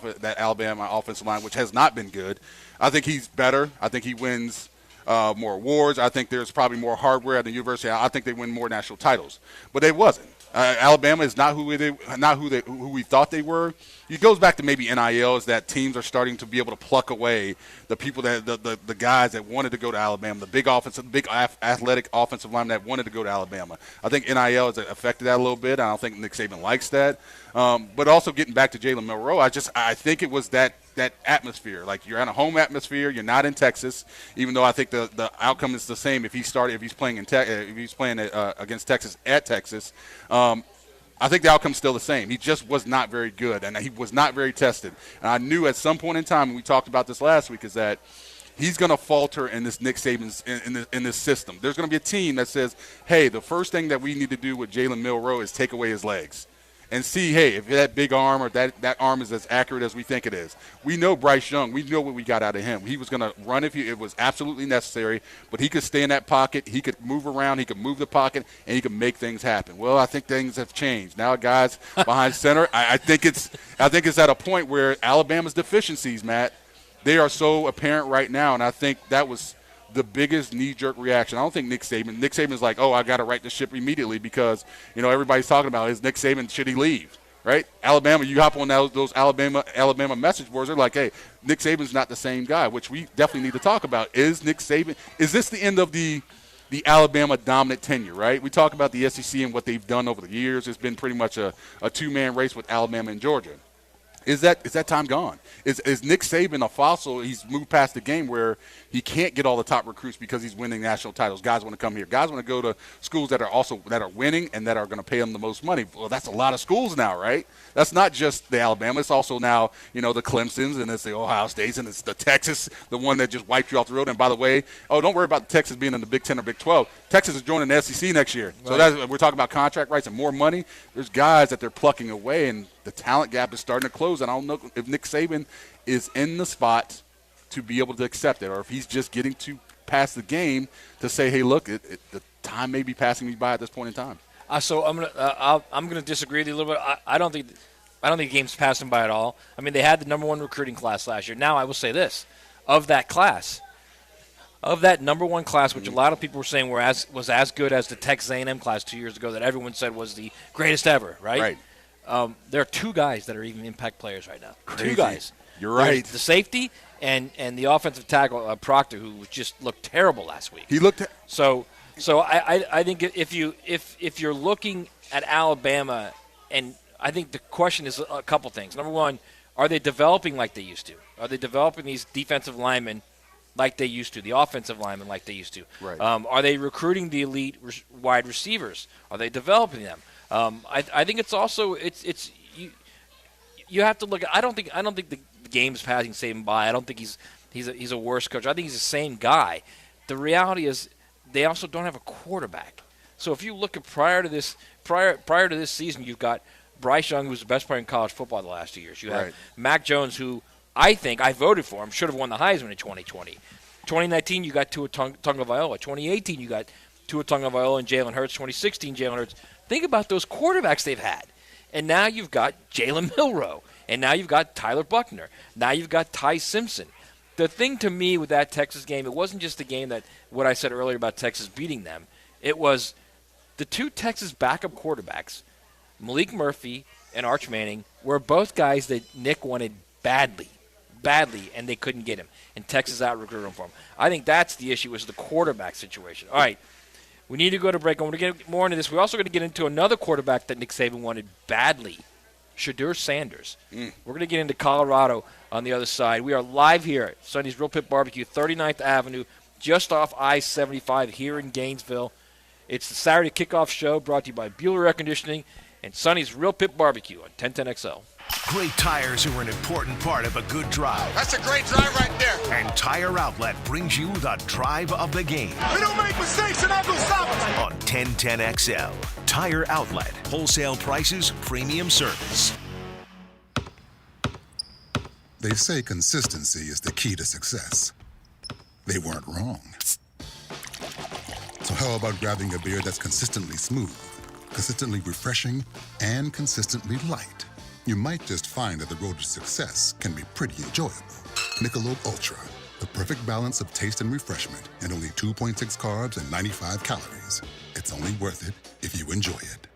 Speaker 4: offensive line, which has not been good, I think he's better. I think he wins more awards. I think there's probably more hardware at the university. I think they win more national titles. But they wasn't. Alabama is not who we thought they were. It goes back to maybe NIL, is that teams are starting to be able to pluck away the people the guys that wanted to go to Alabama, the big athletic offensive linemen that wanted to go to Alabama. I think NIL has affected that a little bit. I don't think Nick Saban likes that. But also getting back to Jalen Milroe, I think it was that atmosphere. Like, you're in a home atmosphere. You're not in Texas, even though I think the outcome is the same if he's playing against Texas at Texas. I think the outcome's still the same. He just was not very good, and he was not very tested. And I knew at some point in time, and we talked about this last week, is that he's going to falter in this Nick Saban's in this system. There's going to be a team that says, hey, the first thing that we need to do with Jalen Milroe is take away his legs. And see, hey, if that big arm or that arm is as accurate as we think it is. We know Bryce Young. We know what we got out of him. He was going to run if it was absolutely necessary, but he could stay in that pocket. He could move around. He could move the pocket, and he could make things happen. Well, I think things have changed. Now, guys behind center, I think it's at a point where Alabama's deficiencies, Matt, they are so apparent right now, and I think that was the biggest knee-jerk reaction. I don't think Nick Saban's like, oh, I got to right the ship immediately because, everybody's talking about is Nick Saban, should he leave, right? Alabama, you hop on those Alabama message boards, they're like, hey, Nick Saban's not the same guy, which we definitely need to talk about. Is Nick Saban, is this the end of the the Alabama dominant tenure, right? We talk about the SEC and what they've done over the years. It's been pretty much a two-man race with Alabama and Georgia. Is that time gone? Is Nick Saban a fossil? He's moved past the game where he can't get all the top recruits because he's winning national titles. Guys want to come here. Guys want to go to schools that are winning and that are going to pay them the most money. Well, that's a lot of schools now, right? That's not just the Alabama. It's also now, the Clemsons, and it's the Ohio States, and it's the Texas, the one that just wiped you off the road. And by the way, don't worry about Texas being in the Big 10 or Big 12. Texas is joining the SEC next year. Right. So we're talking about contract rights and more money. There's guys that they're plucking away, and the talent gap is starting to close. And I don't know if Nick Saban is in the spot to be able to accept it, or if he's just getting to pass the game to say, hey, look, the time may be passing me by at this point in time.
Speaker 3: So I'm gonna disagree with you a little bit. I don't think the game's passing by at all. I mean, they had the number one recruiting class last year. Now I will say this: of that number one class, which a lot of people were saying was as good as the Texas A&M class 2 years ago, that everyone said was the greatest ever, right? Right. There are two guys that are even impact players right now.
Speaker 4: Crazy.
Speaker 3: Two guys.
Speaker 4: You're right.
Speaker 3: There's the safety and the offensive tackle Proctor, who just looked terrible last week.
Speaker 4: He looked.
Speaker 3: So I think if you're looking at Alabama, and I think the question is a couple things. Number one, are they developing like they used to? Are they developing these defensive linemen like they used to? The offensive linemen like they used to?
Speaker 4: Right.
Speaker 3: Are they recruiting the elite wide receivers? Are they developing them? I think it's also you have to look. I don't think the game's passing Saban by. I don't think he's a worse coach. I think he's the same guy. The reality is they also don't have a quarterback. So if you look at prior to this season, you've got Bryce Young, who's the best player in college football the last 2 years. You have Mac Jones, who I think I voted for him, should have won the Heisman in 2020. 2019, you got Tua Tagovailoa. 2018, you got Tua Tagovailoa and Jalen Hurts. 2016, Jalen Hurts. Think about those quarterbacks they've had. And now you've got Jalen Milroe. And now you've got Tyler Buckner. Now you've got Ty Simpson. The thing to me with that Texas game, it wasn't just the game that what I said earlier about Texas beating them. It was the two Texas backup quarterbacks, Malik Murphy and Arch Manning, were both guys that Nick wanted badly, and they couldn't get him. And Texas out-recruited him for him. I think that's the issue, was the quarterback situation. All right, we need to go to break. I'm going to get more into this. We're also going to get into another quarterback that Nick Saban wanted badly, Shadur Sanders. We're going to get into Colorado on the other side. We are live here at Sonny's Real Pit Barbecue, 39th Avenue, just off I-75 here in Gainesville. It's the Saturday Kickoff Show brought to you by Bueller Air Conditioning and Sonny's Real Pit Barbecue on 1010XL.
Speaker 2: Great tires are an important part of a good drive.
Speaker 14: That's a great drive right there.
Speaker 2: And Tire Outlet brings you the drive of the game.
Speaker 14: We don't make mistakes and I'm going to stop us.
Speaker 2: On 1010XL. Tire Outlet. Wholesale prices, premium service.
Speaker 18: They say consistency is the key to success. They weren't wrong. So how about grabbing a beer that's consistently smooth, consistently refreshing, and consistently light? You might just find that the road to success can be pretty enjoyable. Michelob Ultra, the perfect balance of taste and refreshment, and only 2.6 carbs and 95 calories. It's only worth it if you enjoy it.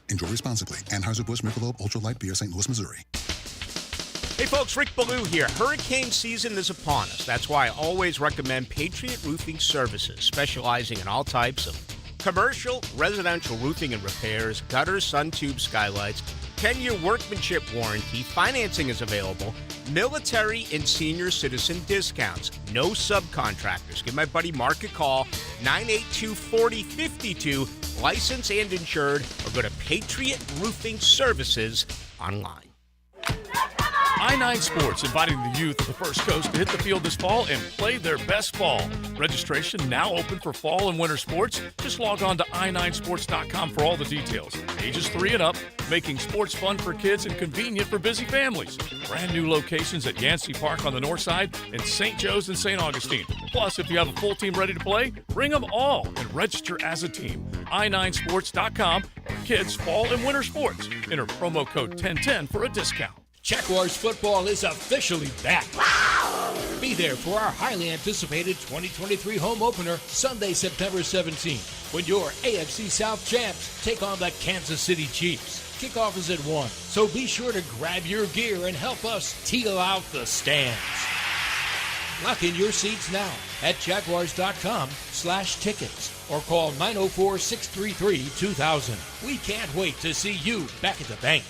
Speaker 18: Enjoy responsibly. Anheuser-Busch Michelob Ultra Light Beer, St. Louis, Missouri.
Speaker 8: Hey folks, Rick Ballou here. Hurricane season is upon us. That's why I always recommend Patriot Roofing Services, specializing in all types of commercial, residential roofing and repairs, gutters, sun tubes, skylights, 10-year workmanship warranty, financing is available, military and senior citizen discounts, no subcontractors. Give my buddy Mark a call, 982-4052, licensed and insured, or go to Patriot Roofing Services online.
Speaker 19: I-9 Sports inviting the youth of the First Coast to hit the field this fall and play their best ball. Registration now open for fall and winter sports. Just log on to i9sports.com for all the details. Ages 3 and up, making sports fun for kids and convenient for busy families. Brand new locations at Yancey Park on the north side and St. Joe's and St. Augustine. Plus, if you have a full team ready to play, bring them all and register as a team. i9sports.com for kids' fall and winter sports. Enter promo code 1010 for a discount.
Speaker 20: Jaguars football is officially back. Wow! Be there for our highly anticipated 2023 home opener Sunday, September 17th, when your AFC South champs take on the Kansas City Chiefs. Kickoff is at 1, so be sure to grab your gear and help us teal out the stands. Lock in your seats now at jaguars.com/tickets or call 904-633-2000. We can't wait to see you back at the bank.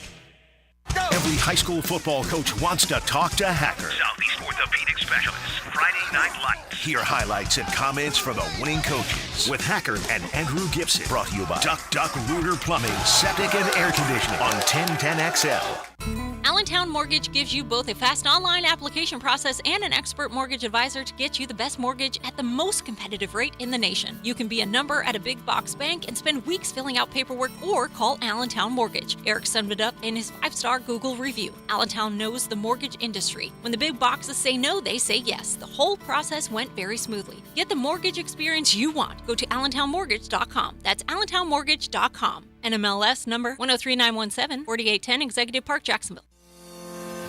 Speaker 2: Every high school football coach wants to talk to Hacker.
Speaker 21: Southeast Orthopedic Specialist. Friday Night Lights.
Speaker 2: Hear highlights and comments from the winning coaches with Hacker and Andrew Gibson. Brought to you by Duck Rooter Plumbing, Septic and Air Conditioning on 1010XL.
Speaker 22: Allentown Mortgage gives you both a fast online application process and an expert mortgage advisor to get you the best mortgage at the most competitive rate in the nation. You can be a number at a big box bank and spend weeks filling out paperwork, or call Allentown Mortgage. Eric summed it up in his 5-star Google review. Allentown knows the mortgage industry. When the big boxes say no, they say yes. The whole process went very smoothly. Get the mortgage experience you want. Go to allentownmortgage.com. That's allentownmortgage.com. NMLS number 103917, 4810 Executive Park, Jacksonville.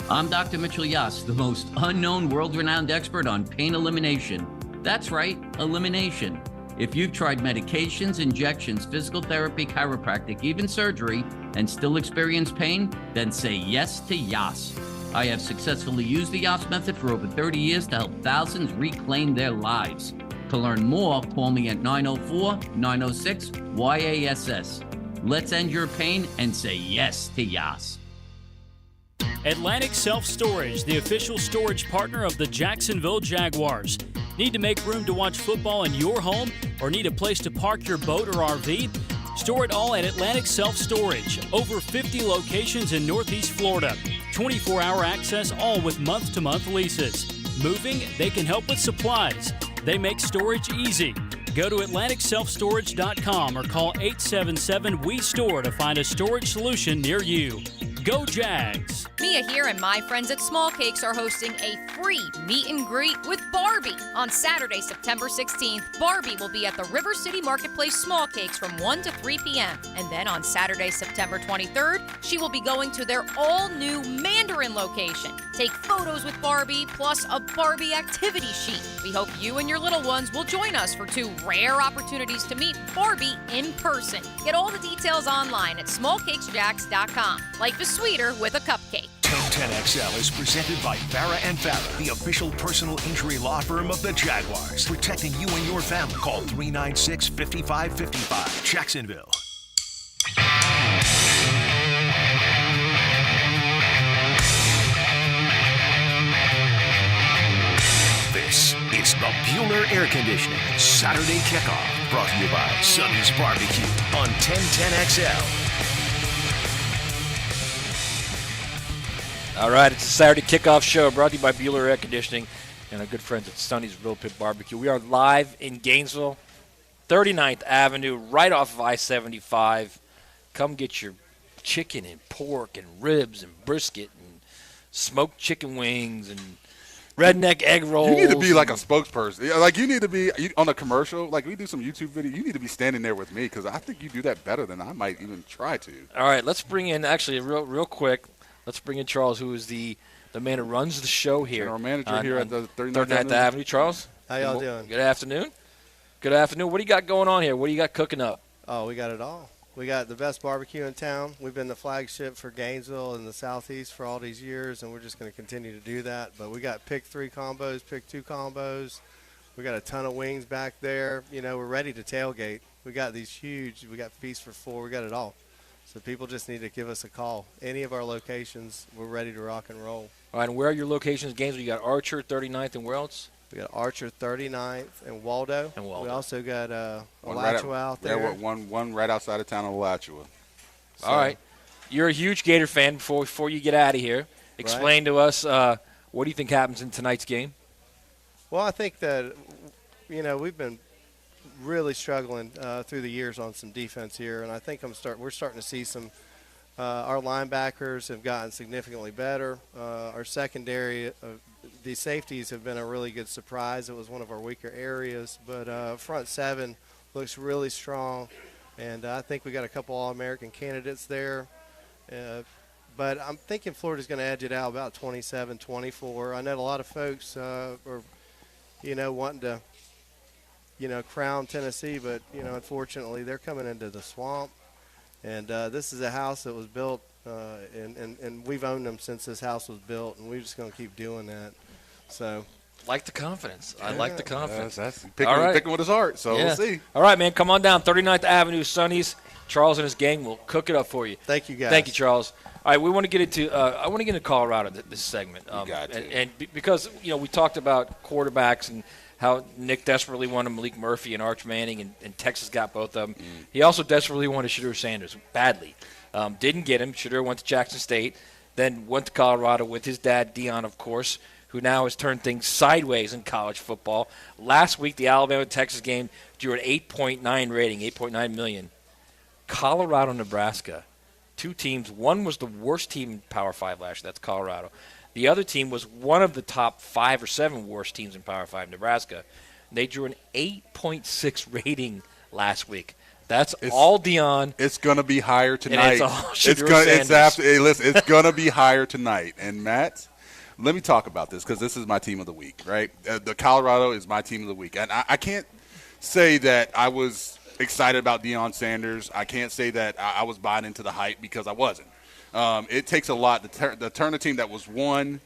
Speaker 23: I'm Dr. Mitchell Yass, the most unknown world-renowned expert on pain elimination. That's right, elimination. If you've tried medications, injections, physical therapy, chiropractic, even surgery, and still experience pain, then say yes to Yass. I have successfully used the Yass method for over 30 years to help thousands reclaim their lives. To learn more, call me at 904-906-YASS. Let's end your pain and say yes to Yass.
Speaker 6: Atlantic Self-Storage, the official storage partner of the Jacksonville Jaguars. Need to make room to watch football in your home, or need a place to park your boat or RV? Store it all at Atlantic Self-Storage. Over 50 locations in Northeast Florida. 24-hour access, all with month-to-month leases. Moving? They can help with supplies. They make storage easy. Go to AtlanticSelfStorage.com or call 877-WE-STORE to find a storage solution near you. Go Jags!
Speaker 24: Mia here and my friends at Small Cakes are hosting a free meet and greet with Barbie. On Saturday, September 16th, Barbie will be at the River City Marketplace Small Cakes from 1 to 3 p.m. And then on Saturday, September 23rd, she will be going to their all-new Mandarin location. Take photos with Barbie, plus a Barbie activity sheet. We hope you and your little ones will join us for 2 rare opportunities to meet Barbie in person. Get all the details online at smallcakesjacks.com. Life is sweeter with a cupcake.
Speaker 2: 1010XL is presented by Farah & Farah, the official personal injury law firm of the Jaguars. Protecting you and your family. Call 396-5555. Jacksonville. This is the Bueller Air Conditioning Saturday Kickoff. Brought to you by Sonny's Barbecue on 1010XL.
Speaker 3: All right, it's a Saturday Kickoff show brought to you by Bueller Air Conditioning and our good friends at Sonny's Grill Pit Barbecue. We are live in Gainesville, 39th Avenue, right off of I-75. Come get your chicken and pork and ribs and brisket and smoked chicken wings and redneck egg rolls.
Speaker 4: You need to be like a spokesperson. Like, you need to be on a commercial. Like, we do some YouTube video. You need to be standing there with me because I think you do that better than I might even try to.
Speaker 3: All right, let's bring in, actually, real quick, let's bring in Charles, who is the man who runs the show here.
Speaker 4: General manager here at the
Speaker 3: 39th Avenue. Charles?
Speaker 25: How y'all doing?
Speaker 3: Good afternoon. Good afternoon. What do you got going on here? What do you got cooking up?
Speaker 25: Oh, we got it all. We got the best barbecue in town. We've been the flagship for Gainesville and the Southeast for all these years, and we're just going to continue to do that. But we got pick 3 combos, pick 2 combos. We got a ton of wings back there. You know, we're ready to tailgate. We got these huge. We got feast for 4. We got it all. So people just need to give us a call. Any of our locations, we're ready to rock and roll.
Speaker 3: All right, and where are your locations, Gainesville? You got Archer, 39th, and where else?
Speaker 25: We got Archer, 39th, and Waldo. We also got Alachua out there.
Speaker 4: Yeah, one right outside of town of Alachua.
Speaker 3: So. All right. You're a huge Gator fan. Before you get out of here, explain to us what do you think happens in tonight's game?
Speaker 25: Well, I think that, we've been really struggling through the years on some defense here, and I think we're starting to see some our linebackers have gotten significantly better. Our secondary, the safeties have been a really good surprise. It was one of our weaker areas, but front 7 looks really strong, and I think we got a couple All-American candidates there. But I'm thinking Florida's going to edge it out about 27-24. I know a lot of folks are, wanting to, crown Tennessee, but, unfortunately they're coming into the swamp. And this is a house that was built, and we've owned them since this house was built, and we're just going to keep doing that. So
Speaker 3: Like the confidence. I like the confidence.
Speaker 4: That's picking with his heart, so we'll see.
Speaker 3: All right, man, come on down. 39th Avenue, Sonny's. Charles and his gang will cook it up for you.
Speaker 25: Thank you, guys.
Speaker 3: Thank you, Charles. All right, we want to get into Colorado this segment. Because we talked about quarterbacks and how Nick desperately wanted Malik Murphy and Arch Manning, and Texas got both of them. He also desperately wanted Shedeur Sanders badly. Didn't get him. Shedeur went to Jackson State, then went to Colorado with his dad, Deion, of course, who now has turned things sideways in college football. Last week, the Alabama-Texas game drew an 8.9 rating, 8.9 million. Colorado, Nebraska, two teams. One was the worst team in Power 5 last year. That's Colorado. The other team was one of the top 5 or 7 worst teams in Power 5, Nebraska. They drew an 8.6 rating last week. That's all Deion.
Speaker 4: It's going to be higher tonight.
Speaker 3: And it's all Shedeur Sanders.
Speaker 4: It's going to be higher tonight. And, Matt, let me talk about this because this is my team of the week, right? The Colorado is my team of the week. And I can't say that I was excited about Deion Sanders. I can't say that I was buying into the hype because I wasn't. It takes a lot to turn a team that was won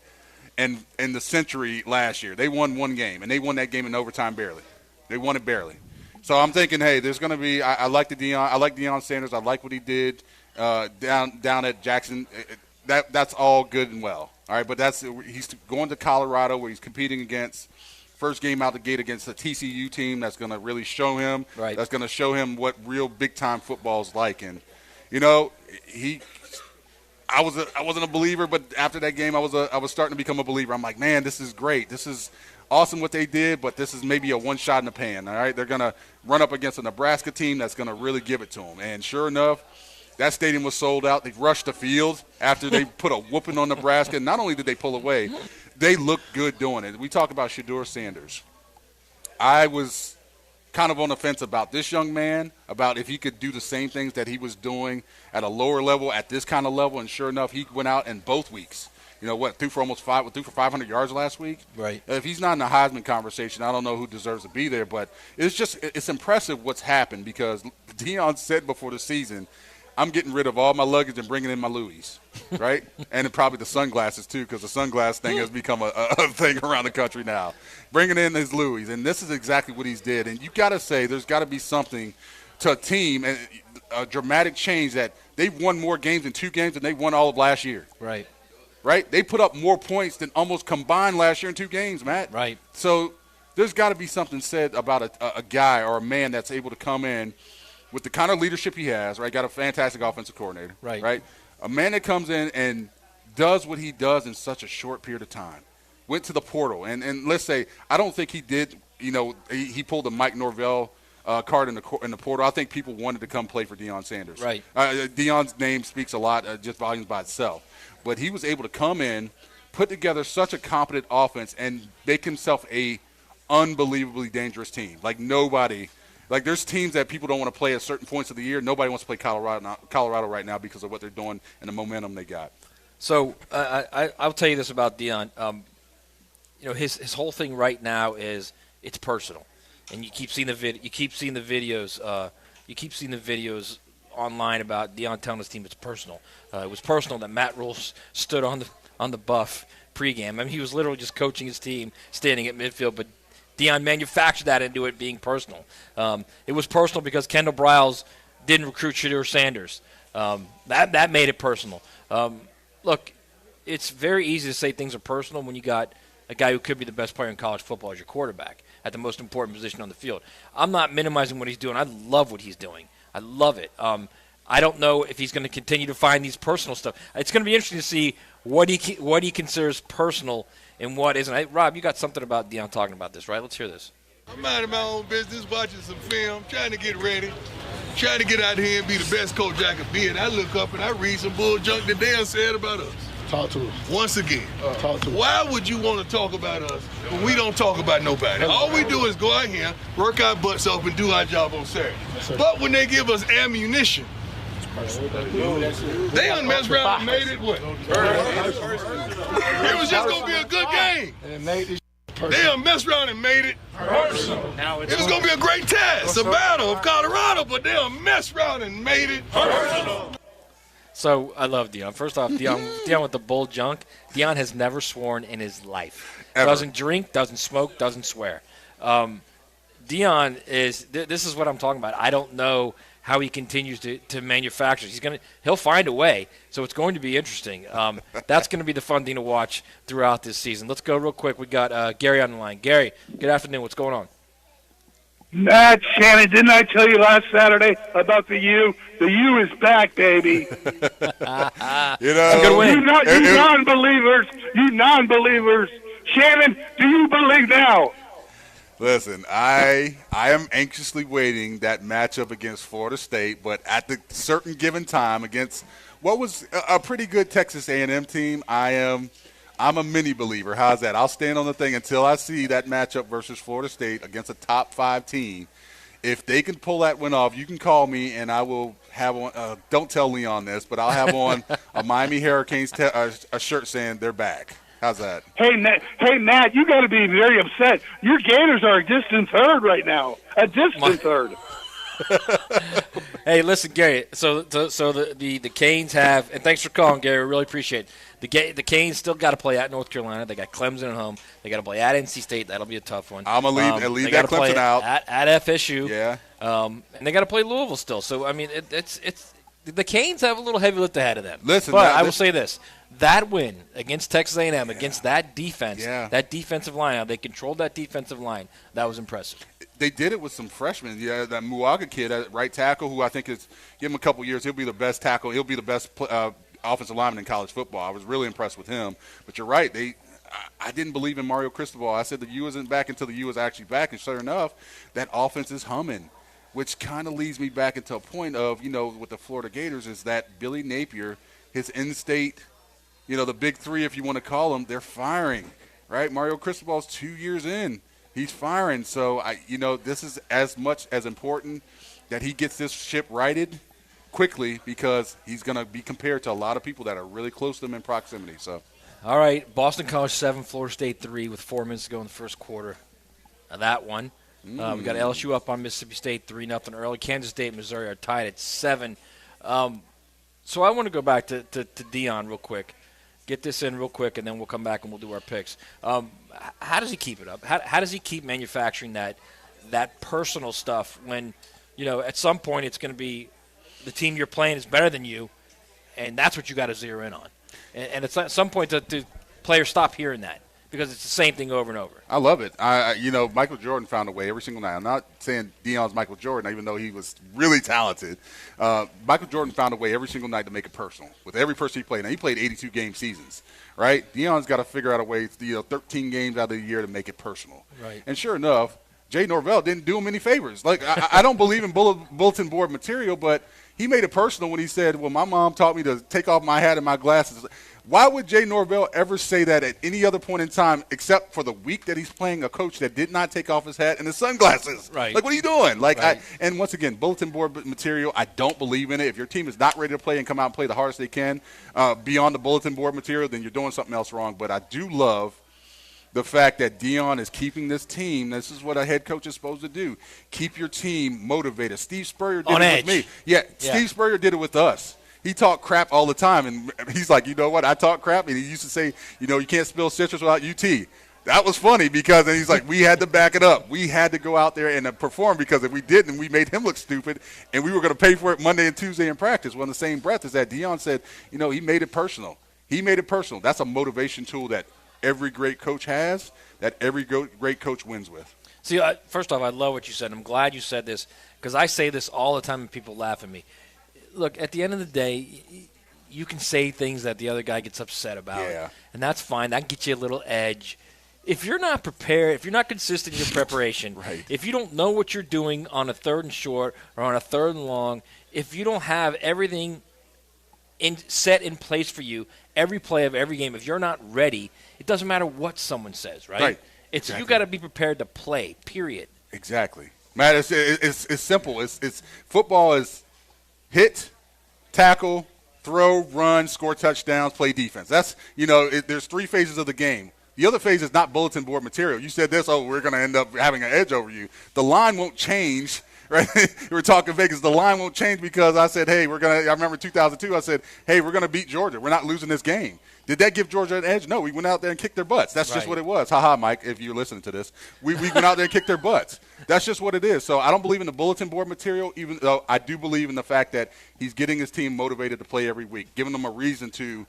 Speaker 4: in the century last year. They won one game, and they won that game in overtime barely. They won it barely. So I'm thinking, hey, there's going to be. I like Deion Sanders. I like what he did down at Jackson. That's all good and well. All right, but he's going to Colorado where he's competing against. First game out the gate against a TCU team that's going to really show him.
Speaker 3: Right.
Speaker 4: That's going to show him what real big-time football is like. And, I wasn't a believer, but after that game I was starting to become a believer. I'm like, man, this is great. This is awesome what they did, but this is maybe a one shot in the pan. All right, they're going to run up against a Nebraska team that's going to really give it to them. And sure enough, that stadium was sold out. They rushed the field after they put a whooping on Nebraska. Not only did they pull away, they looked good doing it. We talk about Shedeur Sanders. I was kind of on the fence about this young man, about if he could do the same things that he was doing at a lower level, at this kind of level. And sure enough, he went out in both weeks. Threw for 500 yards last week.
Speaker 3: Right.
Speaker 4: If he's not in the Heisman conversation, I don't know who deserves to be there. But it's impressive what's happened because Deion said before the season, I'm getting rid of all my luggage and bringing in my Louis, right? And probably the sunglasses, too, because the sunglass thing has become a thing around the country now. Bringing in his Louis, and this is exactly what he's did. And you got to say there's got to be something to a team, and a dramatic change that they've won more games in 2 games than they won all of last year.
Speaker 3: Right.
Speaker 4: Right? They put up more points than almost combined last year in 2 games, Matt.
Speaker 3: Right.
Speaker 4: So there's got to be something said about a guy or a man that's able to come in with the kind of leadership he has, right? Got a fantastic offensive coordinator, right? A man that comes in and does what he does in such a short period of time. Went to the portal, and let's say I don't think he did. He pulled the Mike Norvell card in the portal. I think people wanted to come play for Deion Sanders.
Speaker 3: Right.
Speaker 4: Deion's name speaks a lot, just volumes by itself. But he was able to come in, put together such a competent offense, and make himself a unbelievably dangerous team. Like nobody. Like there's teams that people don't want to play at certain points of the year. Nobody wants to play Colorado right now because of what they're doing and the momentum they got.
Speaker 3: So I'll tell you this about Deion. His whole thing right now is it's personal, and you keep seeing the videos. You keep seeing the videos online about Deion telling his team it's personal. It was personal that Matt Rule stood on the buff pregame. I mean, he was literally just coaching his team, standing at midfield, but Deion manufactured that into it being personal. It was personal because Kendall Briles didn't recruit Shedeur Sanders. That made it personal. Look, it's very easy to say things are personal when you got a guy who could be the best player in college football as your quarterback at the most important position on the field. I'm not minimizing what he's doing. I love what he's doing. I love it. I don't know if he's going to continue to find these personal stuff. It's going to be interesting to see what he considers personal and what isn't. Hey, Rob, you got something about Deion talking about this, right? Let's hear this.
Speaker 1: I'm minding my own business, watching some film, trying to get ready, trying to get out here and be the best coach I can be. And I look up and I read some bull junk that Deion said about us.
Speaker 5: Talk to us.
Speaker 1: Once again,
Speaker 5: talk to us.
Speaker 1: Why would you want to talk about us when we don't talk about nobody? All we do is go out here, work our butts off, and do our job on Saturday. But when they give us ammunition, they done messed around and made it what? It was just going to be a good game. They done messed around and made it personal. It was going to be a great test, a battle of Colorado, but they done messed around and made it personal.
Speaker 3: So I love Dion. First off, Dion with the bull junk. Dion has never sworn in his life.
Speaker 4: Ever.
Speaker 3: Doesn't drink, doesn't smoke, doesn't swear. Dion is. This is what I'm talking about. I don't know how he continues to manufacture. He'll find a way. So it's going to be interesting. That's going to be the fun thing to watch throughout this season. Let's go real quick. We got Gary on the line. Gary, good afternoon. What's going on?
Speaker 5: Matt, Shannon, didn't I tell you last Saturday about the U? The U is back, baby.
Speaker 4: You know,
Speaker 3: good win.
Speaker 5: You non-believers. Shannon, do you believe now?
Speaker 4: Listen, I am anxiously waiting that matchup against Florida State, but at the certain given time against what was a pretty good Texas A&M team, I'm a mini believer. How's that? I'll stand on the thing until I see that matchup versus Florida State against a top 5 team. If they can pull that one off, you can call me and I will have on. Don't tell Leon this, but I'll have on a Miami Hurricanes a shirt saying they're back. How's that?
Speaker 5: Hey, Matt, you got to be very upset. Your Gators are a distant third right now. A distant third.
Speaker 3: Hey, listen, Gary. So the Canes have, and thanks for calling, Gary. We really appreciate it. The Canes still got to play at North Carolina. They got Clemson at home. They got to play at NC State. That'll be a tough one.
Speaker 4: I'm gonna leave that Clemson out
Speaker 3: at FSU.
Speaker 4: Yeah.
Speaker 3: And they got to play Louisville still. So I mean, it's the Canes have a little heavy lift ahead of them.
Speaker 4: Listen,
Speaker 3: but I will say this: that win against Texas A&M, against that defense, that defensive line, how they controlled that defensive line, that was impressive.
Speaker 4: They did it with some freshmen. Yeah, that Muaga kid at right tackle, who I think is, give him a couple years, he'll be the best tackle. He'll be the best offensive lineman in college football. I was really impressed with him. But you're right. I didn't believe in Mario Cristobal. I said the U isn't back until the U is actually back. And sure enough, that offense is humming, which kind of leads me back into a point of, with the Florida Gators is that Billy Napier, his in-state, the big three, if you want to call them, they're firing, right? Mario Cristobal's 2 years in. He's firing. So, this is as much as important that he gets this ship righted quickly because he's going to be compared to a lot of people that are really close to him in proximity. So,
Speaker 3: all right, Boston College 7, Florida State 3 with 4 minutes to go in the first quarter. Now that one. We got LSU up on Mississippi State 3-0 early. Kansas State and Missouri are tied at 7. So I want to go back to Dion real quick. Get this in real quick, and then we'll come back and we'll do our picks. How does he keep it up? How does he keep manufacturing that personal stuff when, at some point it's going to be the team you're playing is better than you, and that's what you got to zero in on. And at some point the players stop hearing that because it's the same thing over and over.
Speaker 4: I love it. Michael Jordan found a way every single night. I'm not saying Dion's Michael Jordan, even though he was really talented. Michael Jordan found a way every single night to make it personal with every person he played. Now, he played 82-game seasons, right? Dion's got to figure out a way, 13 games out of the year to make it personal.
Speaker 3: Right.
Speaker 4: And sure enough, Jay Norvell didn't do him any favors. Like, I don't believe in bulletin board material, but he made it personal when he said, well, my mom taught me to take off my hat and my glasses. Why would Jay Norvell ever say that at any other point in time except for the week that he's playing a coach that did not take off his hat and his sunglasses?
Speaker 3: Right.
Speaker 4: Like, what are you doing? Like,
Speaker 3: right.
Speaker 4: And once again, bulletin board material, I don't believe in it. If your team is not ready to play and come out and play the hardest they can beyond the bulletin board material, then you're doing something else wrong. But I do love the fact that Dion is keeping this team. This is what a head coach is supposed to do. Keep your team motivated. Steve Spurrier did it with me. Yeah, Steve Spurrier did it with us. He talked crap all the time, and he's like, you know what, I talk crap, and he used to say, you can't spill citrus without UT. That was funny because then he's like, we had to back it up. We had to go out there and perform because if we didn't, we made him look stupid, and we were going to pay for it Monday and Tuesday in practice. Well, in the same breath as that, Dion said, he made it personal. He made it personal. That's a motivation tool that every great coach has, that every great coach wins with.
Speaker 3: See, first off, I love what you said. I'm glad you said this because I say this all the time and people laugh at me. Look, at the end of the day, you can say things that the other guy gets upset about, and that's fine. That gets you a little edge. If you're not prepared, if you're not consistent in your preparation,
Speaker 4: right.
Speaker 3: If you don't know what you're doing on a 3rd and short or on a 3rd and long, if you don't have everything set in place for you, every play of every game, if you're not ready, it doesn't matter what someone says, right?
Speaker 4: Right.
Speaker 3: It's exactly. You got to be prepared to play, period.
Speaker 4: Exactly. Matt, it's simple. It's football is hit, tackle, throw, run, score touchdowns, play defense. That's, there's 3 phases of the game. The other phase is not bulletin board material. You said this, we're going to end up having an edge over you. The line won't change right? We're talking Vegas. The line won't change because I said, hey, I remember 2002, I said, hey, we're going to beat Georgia. We're not losing this game. Did that give Georgia an edge? No, we went out there and kicked their butts. That's just what it was. Ha-ha, Mike, if you're listening to this. We went out there and kicked their butts. That's just what it is. So I don't believe in the bulletin board material, even though I do believe in the fact that he's getting his team motivated to play every week, giving them a reason to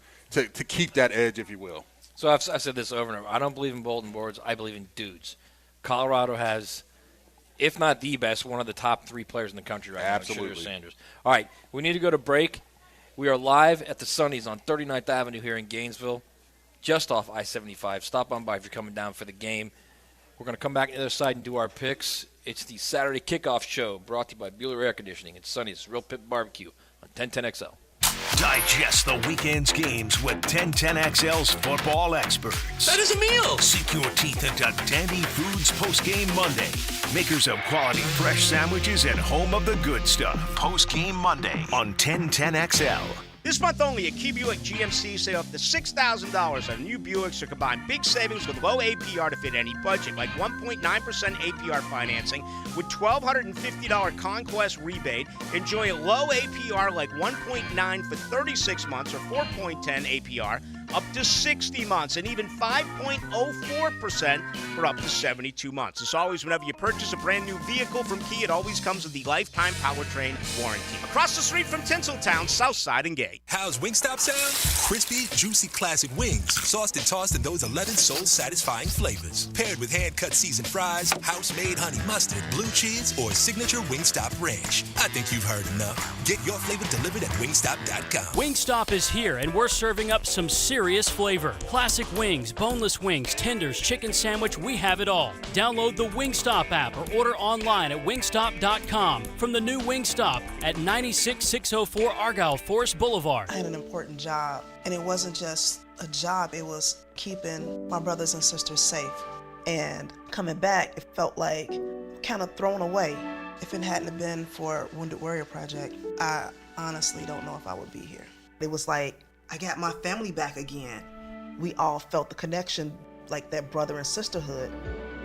Speaker 4: keep that edge, if you will.
Speaker 3: So I've said this over and over. I don't believe in bulletin boards. I believe in dudes. Colorado has, if not the best, one of the top 3 players in the country right now.
Speaker 4: Absolutely.
Speaker 3: Shooter Sanders. All right, we need to go to break. We are live at the Sunnies on 39th Avenue here in Gainesville, just off I-75. Stop on by if you're coming down for the game. We're going to come back to the other side and do our picks. It's the Saturday Kickoff Show brought to you by Bueller Air Conditioning and Sunny's Real Pit Barbecue on 1010XL.
Speaker 2: Digest the weekend's games with 1010XL's football experts.
Speaker 14: That is a meal.
Speaker 2: Sink your teeth into Dandy Foods Postgame Monday. Makers of quality fresh sandwiches and home of the good stuff. Postgame Monday on 1010XL.
Speaker 8: This month only at Key Buick GMC, save up to $6,000 on new Buicks, so combine big savings with low APR to fit any budget, like 1.9% APR financing with $1,250 Conquest rebate. Enjoy a low APR like 1.9 for 36 months or 4.10 APR up to 60 months, and even 5.04% for up to 72 months. As always, whenever you purchase a brand new vehicle from Key, it always comes with the lifetime powertrain warranty. Across the street from Tinseltown, Southside and Gay.
Speaker 7: How's Wingstop sound? Crispy, juicy classic wings, sauced and tossed in those 11 soul-satisfying flavors. Paired with hand-cut seasoned fries, house-made honey mustard, blue cheese, or signature Wingstop ranch. I think you've heard enough. Get your flavor delivered at wingstop.com.
Speaker 10: Wingstop is here, and we're serving up some serious flavor. Classic wings, boneless wings, tenders, chicken sandwich, we have it all. Download the Wingstop app or order online at wingstop.com. From the new Wingstop at 96604 Argyle Forest Boulevard.
Speaker 11: I had an important job, and it wasn't just a job, it was keeping my brothers and sisters safe. And coming back, it felt like kind of thrown away. If it hadn't been for Wounded Warrior Project, I honestly don't know if I would be here. It was like, I got my family back again. We all felt the connection, like that brother and sisterhood.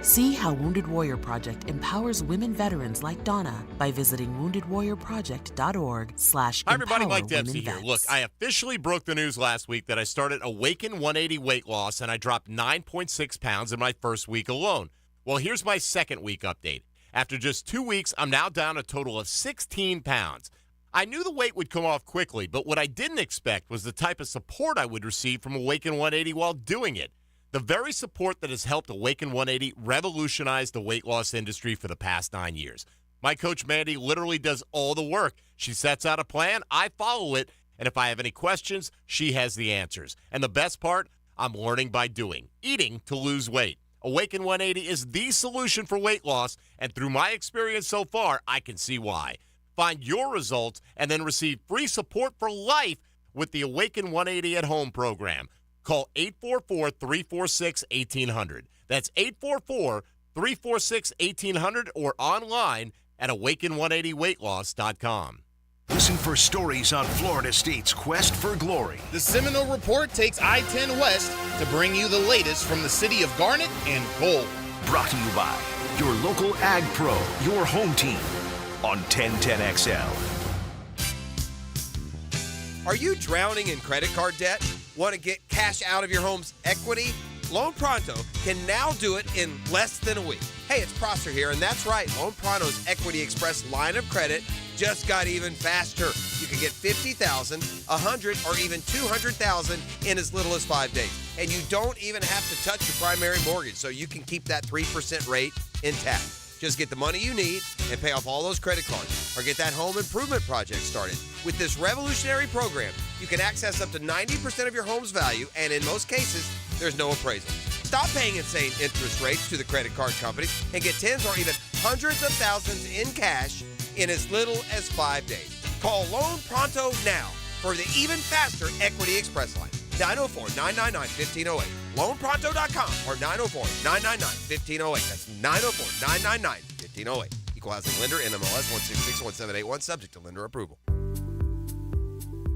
Speaker 12: See how Wounded Warrior Project empowers women veterans like Donna by visiting woundedwarriorproject.org/empower.
Speaker 8: Hi everybody, Mike Dempsey
Speaker 12: women
Speaker 8: here.
Speaker 12: vets.
Speaker 8: Look, I officially broke the news last week that I started Awaken 180 weight loss and I dropped 9.6 pounds in my first week alone. Well, here's my second week update. After just 2 weeks, I'm now down a total of 16 pounds. I knew the weight would come off quickly, but what I didn't expect was the type of support I would receive from Awaken 180 while doing it. The very support that has helped Awaken 180 revolutionize the weight loss industry for the past 9 years. My coach, Mandy, literally does all the work. She sets out a plan, I follow it, and if I have any questions, she has the answers. And the best part, I'm learning by doing, eating to lose weight. Awaken 180 is the solution for weight loss, and through my experience so far, I can see why. Find your results and then receive free support for life with the Awaken 180 at Home program. Call 844-346-1800. That's 844-346-1800 or online at awaken180weightloss.com.
Speaker 2: Listen for stories on Florida State's quest for glory.
Speaker 13: The Seminole Report takes I-10 West to bring you the latest from the city of Garnet and Gold.
Speaker 2: Brought to you by your local Ag Pro, your home team on 1010XL.
Speaker 15: Are you drowning in credit card debt? Want to get cash out of your home's equity? Loan Pronto can now do it in less than a week. Hey, it's Prosser here, and that's right. Loan Pronto's Equity Express line of credit just got even faster. You can get $50,000, $100,000, or even $200,000 in as little as 5 days. And you don't even have to touch your primary mortgage, so you can keep that 3% rate intact. Just get the money you need and pay off all those credit cards, or get that home improvement project started. With this revolutionary program, you can access up to 90% of your home's value, and in most cases, there's no appraisal. Stop paying insane interest rates to the credit card companies and get tens or even hundreds of thousands in cash in as little as 5 days. Call Loan Pronto now for the even faster Equity Express line. 904-999-1508. LoanPronto.com or 904-999-1508. That's 904-999-1508. Equal housing lender, NMLS 1661781, subject to lender approval.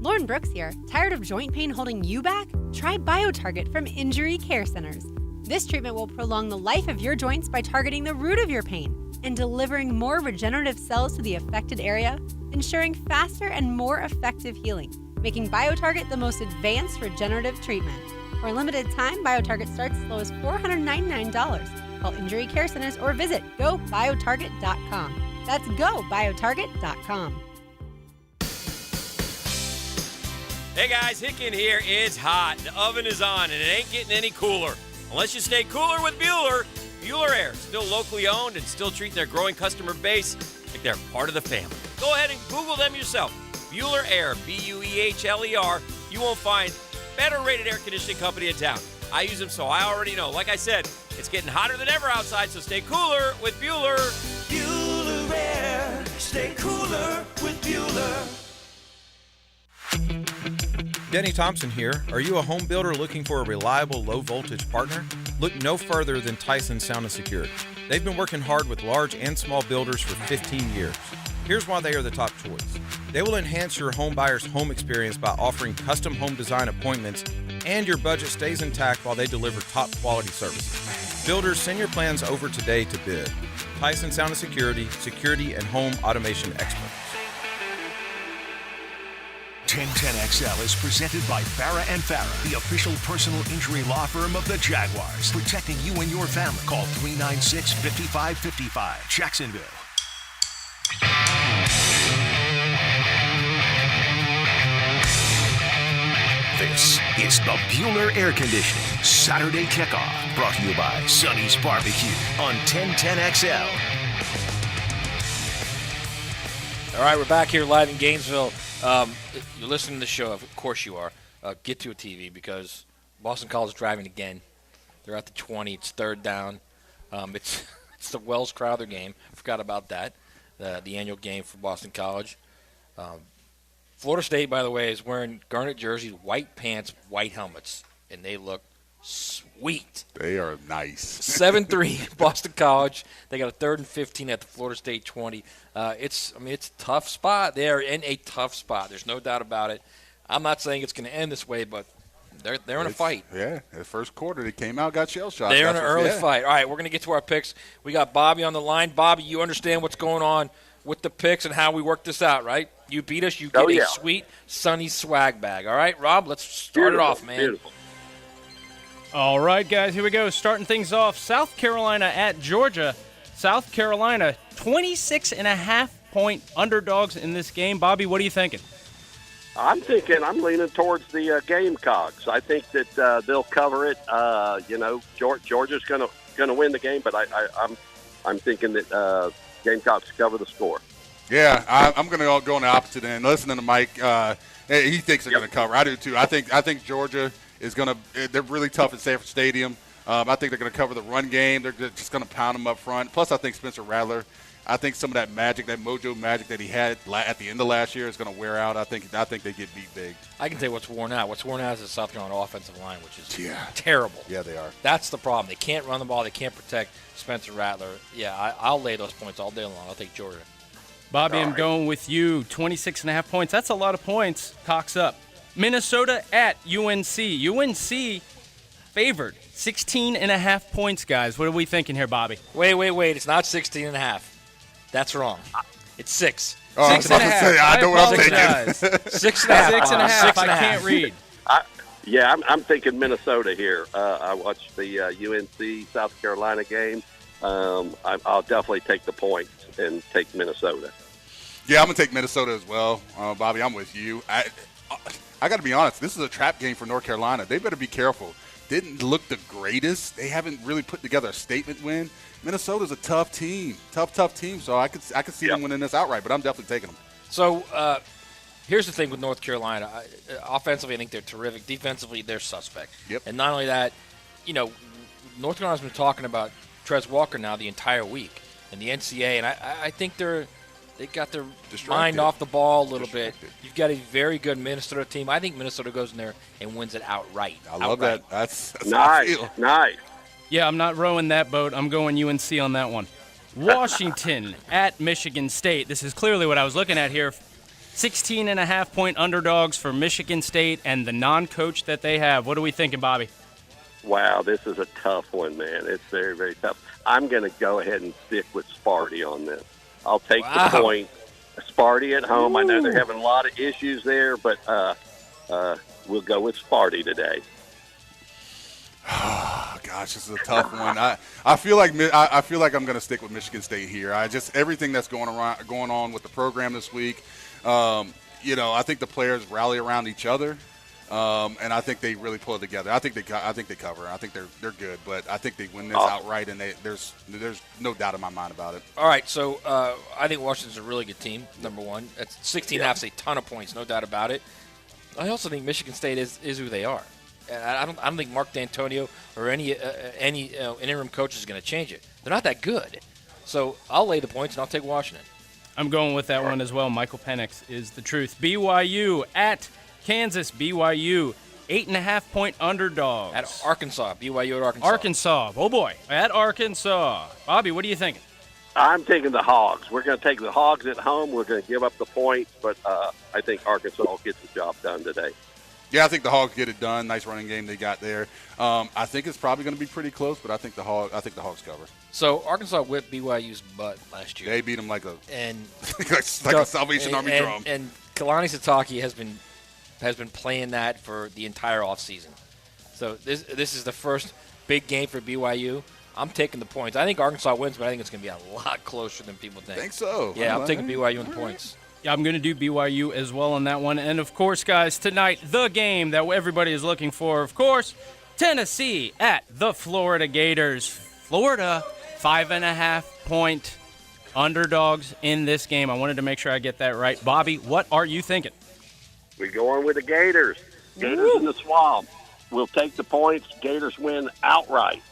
Speaker 26: Lauren Brooks here. Tired of joint pain holding you back? Try BioTarget from Injury Care Centers. This treatment will prolong the life of your joints by targeting the root of your pain. and delivering more regenerative cells to the affected area, ensuring faster and more effective healing, making BioTarget the most advanced regenerative treatment. For a limited time, BioTarget starts as low as $499. Call Injury Care Centers or visit GoBioTarget.com. That's GoBioTarget.com.
Speaker 9: Hey guys, Hicken here. It's hot. The oven is on, and it ain't getting any cooler. Unless you stay cooler with Bueller. Bueller Air, still locally owned and still treating their growing customer base like they're part of the family. Go ahead and Google them yourself. Bueller Air, Buehler. You won't find better rated air conditioning company in town. I use them, so I already know. Like I said, it's getting hotter than ever outside, so stay cooler with Bueller.
Speaker 14: Bueller Air. Stay cooler with Bueller.
Speaker 16: Denny Thompson here. Are you a home builder looking for a reliable low-voltage partner? Look no further than Tyson Sound and Security. They've been working hard with large and small builders for 15 years. Here's why they are the top choice. They will enhance your home buyer's home experience by offering custom home design appointments, and your budget stays intact while they deliver top quality services. Builders, send your plans over today to bid. Tyson Sound and Security, security and home automation experts.
Speaker 2: 1010XL is presented by Farah & Farah, the official personal injury law firm of the Jaguars, protecting you and your family. Call 396-5555, Jacksonville. This is the Bueller Air Conditioning Saturday Kickoff, brought to you by Sonny's Barbecue on 1010XL.
Speaker 3: All right, we're back here live in Gainesville. If you're listening to the show, of course you are. Get to a TV because Boston College is driving again. They're at the 20. It's third down. It's the Wells Crowther game. I forgot about that, the annual game for Boston College. Florida State, by the way, is wearing garnet jerseys, white pants, white helmets, and they look sweet.
Speaker 4: They are nice.
Speaker 3: 7-3 Boston College. They got a 3rd and 15 at the Florida State 20. It's a tough spot. They are in a tough spot. There's no doubt about it. I'm not saying it's going to end this way, but they're in a fight.
Speaker 4: Yeah, the first quarter they came out, got shell shocked.
Speaker 3: They're in an early fight. All right, we're going to get to our picks. We got Bobby on the line. Bobby, you understand what's going on with the picks and how we work this out, right? You beat us, you get a sweet Sunny swag bag. All right, Rob, let's start it off, man.
Speaker 17: Beautiful. All right, guys, here we go. Starting things off, South Carolina at Georgia. South Carolina, 26.5-point underdogs in this game. Bobby, what are you thinking?
Speaker 18: I'm leaning towards the Gamecocks. I think that they'll cover it. Georgia's going to win the game, but I'm thinking that Gamecocks cover the score.
Speaker 4: Yeah, I'm going to go on the opposite end. Listening to Mike, he thinks they're going to cover. I do too. I think Georgia is going to. They're really tough at Sanford Stadium. I think they're going to cover the run game. They're just going to pound them up front. Plus, I think Spencer Rattler. I think some of that magic, that mojo magic that he had at the end of last year is going to wear out. I think they get beat big.
Speaker 3: I can tell you what's worn out. What's worn out is the South Carolina offensive line, which is terrible.
Speaker 4: Yeah, they are.
Speaker 3: That's the problem. They can't run the ball. They can't protect Spencer Rattler. Yeah, I'll lay those points all day long. I'll take Georgia.
Speaker 17: Bobby, I'm going with you. 26.5 points. That's a lot of points. Cox up. Minnesota at UNC. UNC favored 16.5 points, guys. What are we thinking here, Bobby?
Speaker 3: Wait. It's not 16.5. That's wrong. It's 6.
Speaker 4: Oh,
Speaker 17: 6.5.
Speaker 4: I know what I'm thinking.
Speaker 3: 6.5.
Speaker 17: 6.5. I can't read.
Speaker 18: I'm thinking Minnesota here. I watched the UNC South Carolina game. I'll definitely take the points and take Minnesota.
Speaker 4: Yeah, I'm going to take Minnesota as well. Bobby, I'm with you. I got to be honest. This is a trap game for North Carolina. They better be careful. Didn't look the greatest. They haven't really put together a statement win. Minnesota's a tough team. Tough team. So I could see them winning this outright, but I'm definitely taking them.
Speaker 3: So here's the thing with North Carolina. Offensively, I think they're terrific. Defensively, they're suspect.
Speaker 4: Yep.
Speaker 3: And not only that, North Carolina's been talking about Trez Walker now the entire week in the NCAA, and I think they got their mind off the ball a little bit. You've got a very good Minnesota team. I think Minnesota goes in there and wins it outright.
Speaker 4: I love that. That's
Speaker 18: nice.
Speaker 17: Yeah, I'm not rowing that boat. I'm going UNC on that one. Washington at Michigan State. This is clearly what I was looking at here. 16.5-point underdogs for Michigan State and the non-coach that they have. What are we thinking, Bobby?
Speaker 18: Wow, this is a tough one, man. It's very, very tough. I'm going to go ahead and stick with Sparty on this. I'll take the point. Sparty at home. I know they're having a lot of issues there, but we'll go with Sparty today.
Speaker 4: Oh, gosh, this is a tough one. I feel like I'm going to stick with Michigan State here. Everything that's going on with the program this week. I think the players rally around each other. And I think they really pull it together. I think they cover. I think they're good, but I think they win this outright, and there's no doubt in my mind about it.
Speaker 3: All right, so I think Washington's a really good team. Number one, at 16.5 is a ton of points, no doubt about it. I also think Michigan State is who they are. And I don't think Mark D'Antonio or any interim coach is going to change it. They're not that good, so I'll lay the points and I'll take Washington.
Speaker 17: I'm going with that one as well. Michael Penix is the truth. BYU at Kansas. BYU 8.5-point underdogs.
Speaker 3: At Arkansas. BYU at Arkansas.
Speaker 17: Arkansas. Oh, boy. At Arkansas. Bobby, what are you thinking?
Speaker 18: I'm taking the Hogs. We're going to take the Hogs at home. We're going to give up the points, but I think Arkansas gets the job done today.
Speaker 4: Yeah, I think the Hogs get it done. Nice running game they got there. I think it's probably going to be pretty close, but I think the Hogs cover.
Speaker 3: So Arkansas whipped BYU's butt last year.
Speaker 4: They beat them like a
Speaker 3: like
Speaker 4: a Salvation Army drum.
Speaker 3: And Kalani Sitake has been playing that for the entire offseason. So this is the first big game for BYU. I'm taking the points. I think Arkansas wins, but I think it's going to be a lot closer than people think.
Speaker 4: Think so?
Speaker 3: Yeah, I'm taking BYU in the points.
Speaker 17: Yeah, I'm going to do BYU as well on that one. And, of course, guys, tonight, the game that everybody is looking for, of course, Tennessee at the Florida Gators. Florida, 5.5-point underdogs in this game. I wanted to make sure I get that right. Bobby, what are you thinking?
Speaker 18: We're going with the Gators. Gators in the swamp. We'll take the points. Gators win outright.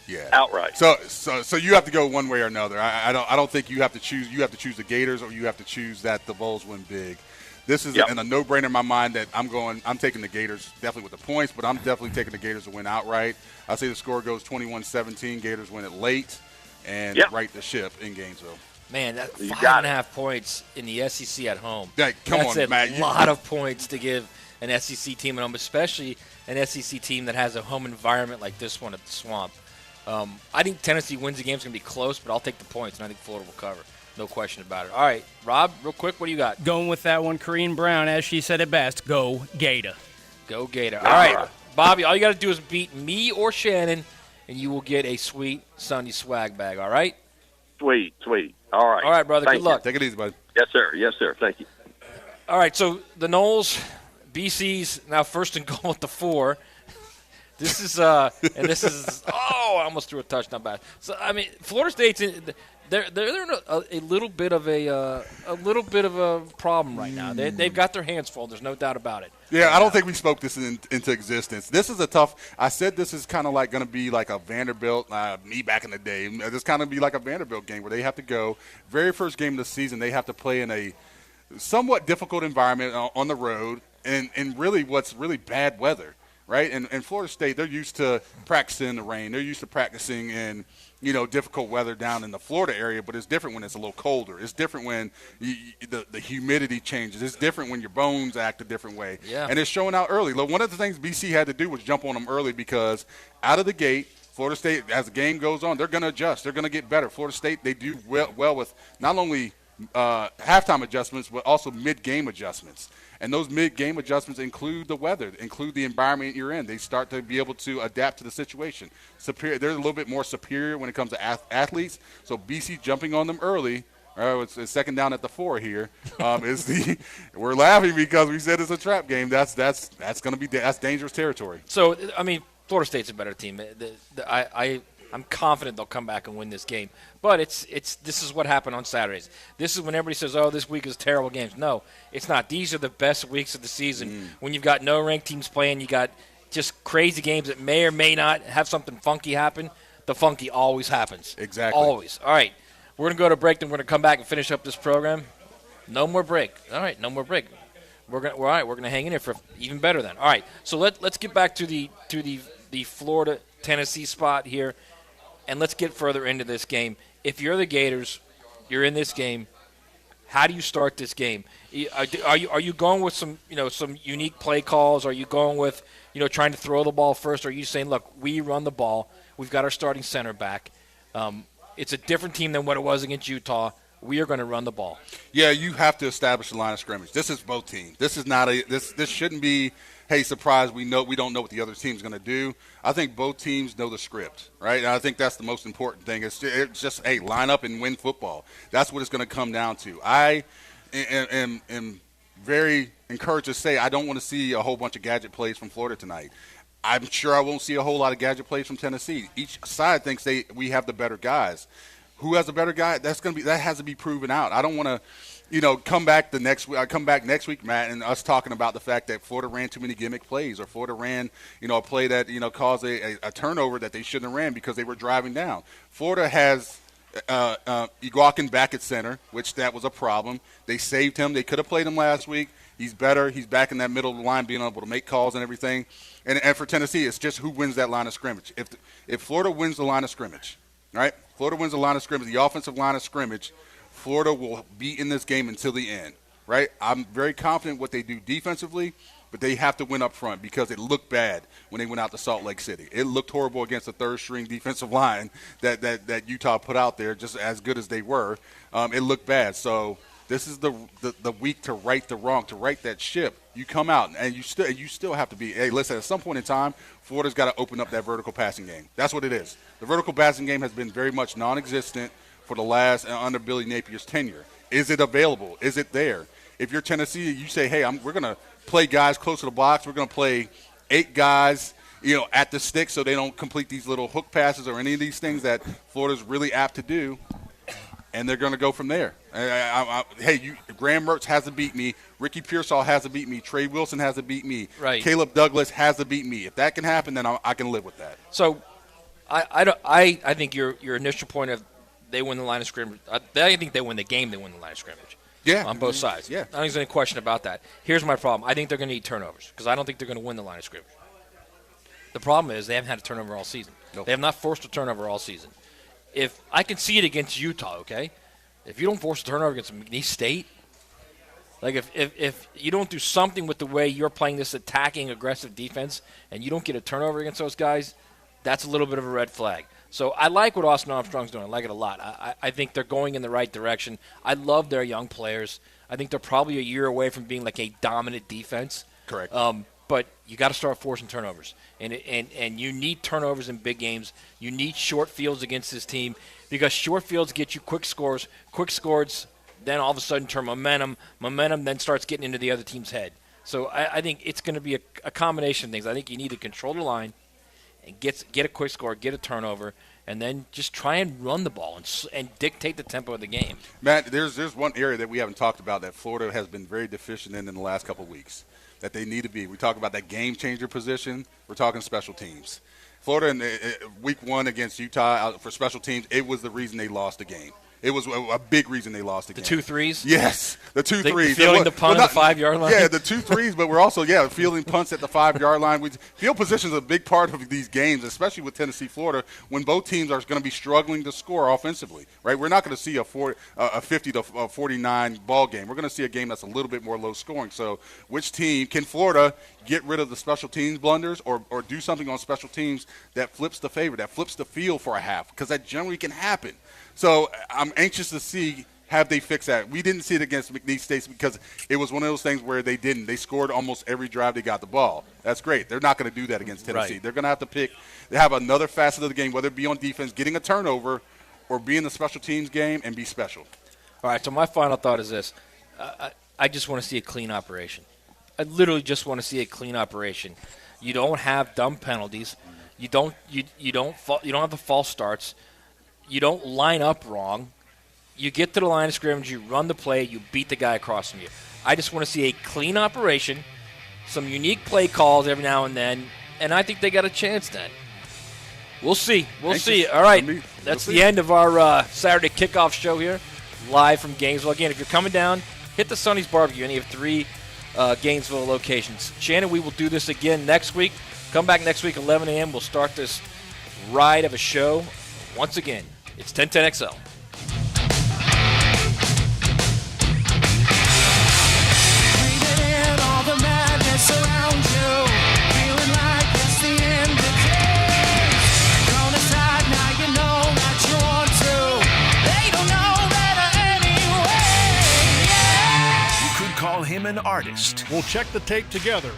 Speaker 4: Yeah,
Speaker 18: outright.
Speaker 4: So you have to go one way or another. I don't think you have to choose. You have to choose the Gators, or you have to choose that the Vols win big. This is a no-brainer in my mind that I'm taking the Gators definitely with the points, but I'm definitely taking the Gators to win outright. I say the score goes 21-17. Gators win it late and right the ship in Gainesville.
Speaker 3: Man, that 5.5 points in the SEC at home.
Speaker 4: That's
Speaker 3: a lot of points to give an SEC team at home, especially an SEC team that has a home environment like this one at the Swamp. I think Tennessee wins the game. It's going to be close, but I'll take the points, and I think Florida will cover. No question about it. All right, Rob, real quick, what do you got?
Speaker 17: Going with that one, Corrine Brown, as she said it best, go Gator.
Speaker 3: Go Gator. All right, Bobby, all you got to do is beat me or Shannon, and you will get a sweet Sunday swag bag, all right?
Speaker 18: Sweet. All right.
Speaker 3: All right, brother, good luck.
Speaker 4: Take it easy, bud.
Speaker 18: Yes, sir. Thank you.
Speaker 3: All right, so the Noles, BC's now first and goal at the 4. This is I almost threw a touchdown pass. So I mean, Florida State's they're in a little bit of a problem right now. They've got their hands full. There's no doubt about it.
Speaker 4: Yeah, I don't think we spoke this into existence. This is a tough. I said this is kind of like going to be like a Vanderbilt. Me back in the day, this kind of be like a Vanderbilt game where they have to go very first game of the season. They have to play in a somewhat difficult environment on the road and really what's really bad weather. Right, and Florida State, they're used to practicing in the rain. They're used to practicing in, difficult weather down in the Florida area. But it's different when it's a little colder. It's different when the humidity changes. It's different when your bones act a different way.
Speaker 3: Yeah.
Speaker 4: And it's showing out early. Look, one of the things BC had to do was jump on them early because out of the gate, Florida State, as the game goes on, they're going to adjust. They're going to get better. Florida State, they do well with not only halftime adjustments, but also mid-game adjustments. And those mid-game adjustments include the weather, include the environment you're in. They start to be able to adapt to the situation. They're a little bit more superior when it comes to athletes. So BC jumping on them early. It's second down at the 4 here. We're laughing because we said it's a trap game. That's going to be dangerous territory.
Speaker 3: So I mean, Florida State's a better team. I'm confident they'll come back and win this game. But this is what happened on Saturdays. This is when everybody says, oh, this week is terrible games. No, it's not. These are the best weeks of the season. When you've got no ranked teams playing, you got just crazy games that may or may not have something funky happen. The funky always happens.
Speaker 4: Exactly.
Speaker 3: Always. All right, we're going to go to break, then we're going to come back and finish up this program. No more break. All right, no more break. We're going to hang in here for even better then. All right, so let's get back to the Florida-Tennessee spot here. And let's get further into this game. If you're the Gators, you're in this game, How do you start this game? Are you going with some unique play calls? Are you going with trying to throw the ball first? Or are you saying, look, we run the ball. We've got our starting center back. It's a different team than what it was against Utah. We are going to run the ball.
Speaker 4: Yeah, you have to establish the line of scrimmage. This is both teams. This is not this shouldn't be, hey, surprise, we don't know what the other team's going to do. I think both teams know the script, right? And I think that's the most important thing. It's just, hey, line up and win football. That's what it's going to come down to. I am very encouraged to say I don't want to see a whole bunch of gadget plays from Florida tonight. I'm sure I won't see a whole lot of gadget plays from Tennessee. Each side thinks we have the better guys. Who has a better guy? That has to be proven out. I don't want to, come back next week, Matt, and us talking about the fact that Florida ran too many gimmick plays, or Florida ran, a play that caused a turnover that they shouldn't have ran because they were driving down. Florida has Iguakin back at center, which that was a problem. They saved him. They could have played him last week. He's better. He's back in that middle of the line, being able to make calls and everything. And for Tennessee, it's just who wins that line of scrimmage. If Florida wins the line of scrimmage, right? Florida wins the line of scrimmage, the offensive line of scrimmage, Florida will be in this game until the end, right? I'm very confident what they do defensively, but they have to win up front because it looked bad when they went out to Salt Lake City. It looked horrible against the third-string defensive line that Utah put out there, just as good as they were. It looked bad. So this is the week to right the wrong, to right that ship. You come out, and you still have to be, hey, listen, at some point in time, Florida's got to open up that vertical passing game. That's what it is. The vertical passing game has been very much non-existent for the last under Billy Napier's tenure. Is it available? Is it there? If you're Tennessee, you say, hey, we're going to play guys close to the box. We're going to play 8 guys, at the stick so they don't complete these little hook passes or any of these things that Florida's really apt to do. And they're going to go from there. Graham Mertz hasn't beat me. Ricky Pearsall hasn't beat me. Trey Wilson hasn't beat me.
Speaker 3: Right.
Speaker 4: Caleb Douglas hasn't beat me. If that can happen, then I can live with that.
Speaker 3: So, I think your initial point of they win the line of scrimmage. I think they win the game. They win the line of scrimmage.
Speaker 4: Yeah.
Speaker 3: On both sides.
Speaker 4: Yeah.
Speaker 3: I don't think there's any question about that. Here's my problem. I think they're going to need turnovers because I don't think they're going to win the line of scrimmage. The problem is they haven't had a turnover all season.
Speaker 4: Nope.
Speaker 3: They have not forced a turnover all season. If I can see it against Utah, okay? If you don't force a turnover against McNeese State, like if you don't do something with the way you're playing this attacking, aggressive defense and you don't get a turnover against those guys, that's a little bit of a red flag. So I like what Austin Armstrong's doing. I like it a lot. I think they're going in the right direction. I love their young players. I think they're probably a year away from being like a dominant defense.
Speaker 4: Correct.
Speaker 3: But you got to start forcing turnovers. And you need turnovers in big games. You need short fields against this team because short fields get you quick scores. Quick scores then all of a sudden turn momentum. Momentum then starts getting into the other team's head. So I think it's going to be a combination of things. I think you need to control the line and get a quick score, get a turnover, and then just try and run the ball and dictate the tempo of the game.
Speaker 4: Matt, there's one area that we haven't talked about that Florida has been very deficient in the last couple of weeks that they need to be. We talk about that game-changer position. We're talking special teams. Florida in week 1 against Utah for special teams, it was the reason they lost the game. It was a big reason they lost the game.
Speaker 3: The 2 threes?
Speaker 4: Yes, the 2 threes.
Speaker 3: Fielding the punt at the 5-yard line?
Speaker 4: Yeah, the 2 threes, but we're also, fielding punts at the 5-yard line. Field position is a big part of these games, especially with Tennessee, Florida, when both teams are going to be struggling to score offensively, right? We're not going to see a 50 to 49 ball game. We're going to see a game that's a little bit more low scoring. So which team can Florida get rid of the special teams blunders or do something on special teams that flips the favor, that flips the field for a half? Because that generally can happen. So I'm anxious to see have they fixed that. We didn't see it against McNeese State because it was one of those things where they didn't. They scored almost every drive they got the ball. That's great. They're not going to do that against Tennessee.
Speaker 3: Right.
Speaker 4: They're going to have to have another facet of the game, whether it be on defense, getting a turnover, or be in the special teams game and be special.
Speaker 3: All right, so my final thought is this. I just want to see a clean operation. I literally just want to see a clean operation. You don't have dumb penalties. You don't have the false starts. You don't line up wrong. You get to the line of scrimmage, you run the play, you beat the guy across from you. I just want to see a clean operation, some unique play calls every now and then, and I think they got a chance then. We'll see. We'll see. All right, that's the end of our Saturday kickoff show here, live from Gainesville. Again, if you're coming down, hit the Sonny's Barbecue, any of 3 Gainesville locations. Shannon, we will do this again next week. Come back next week, 11 a.m. We'll start this ride of a show once again. It's 1010XL.
Speaker 2: an artist.
Speaker 6: We'll check the tape together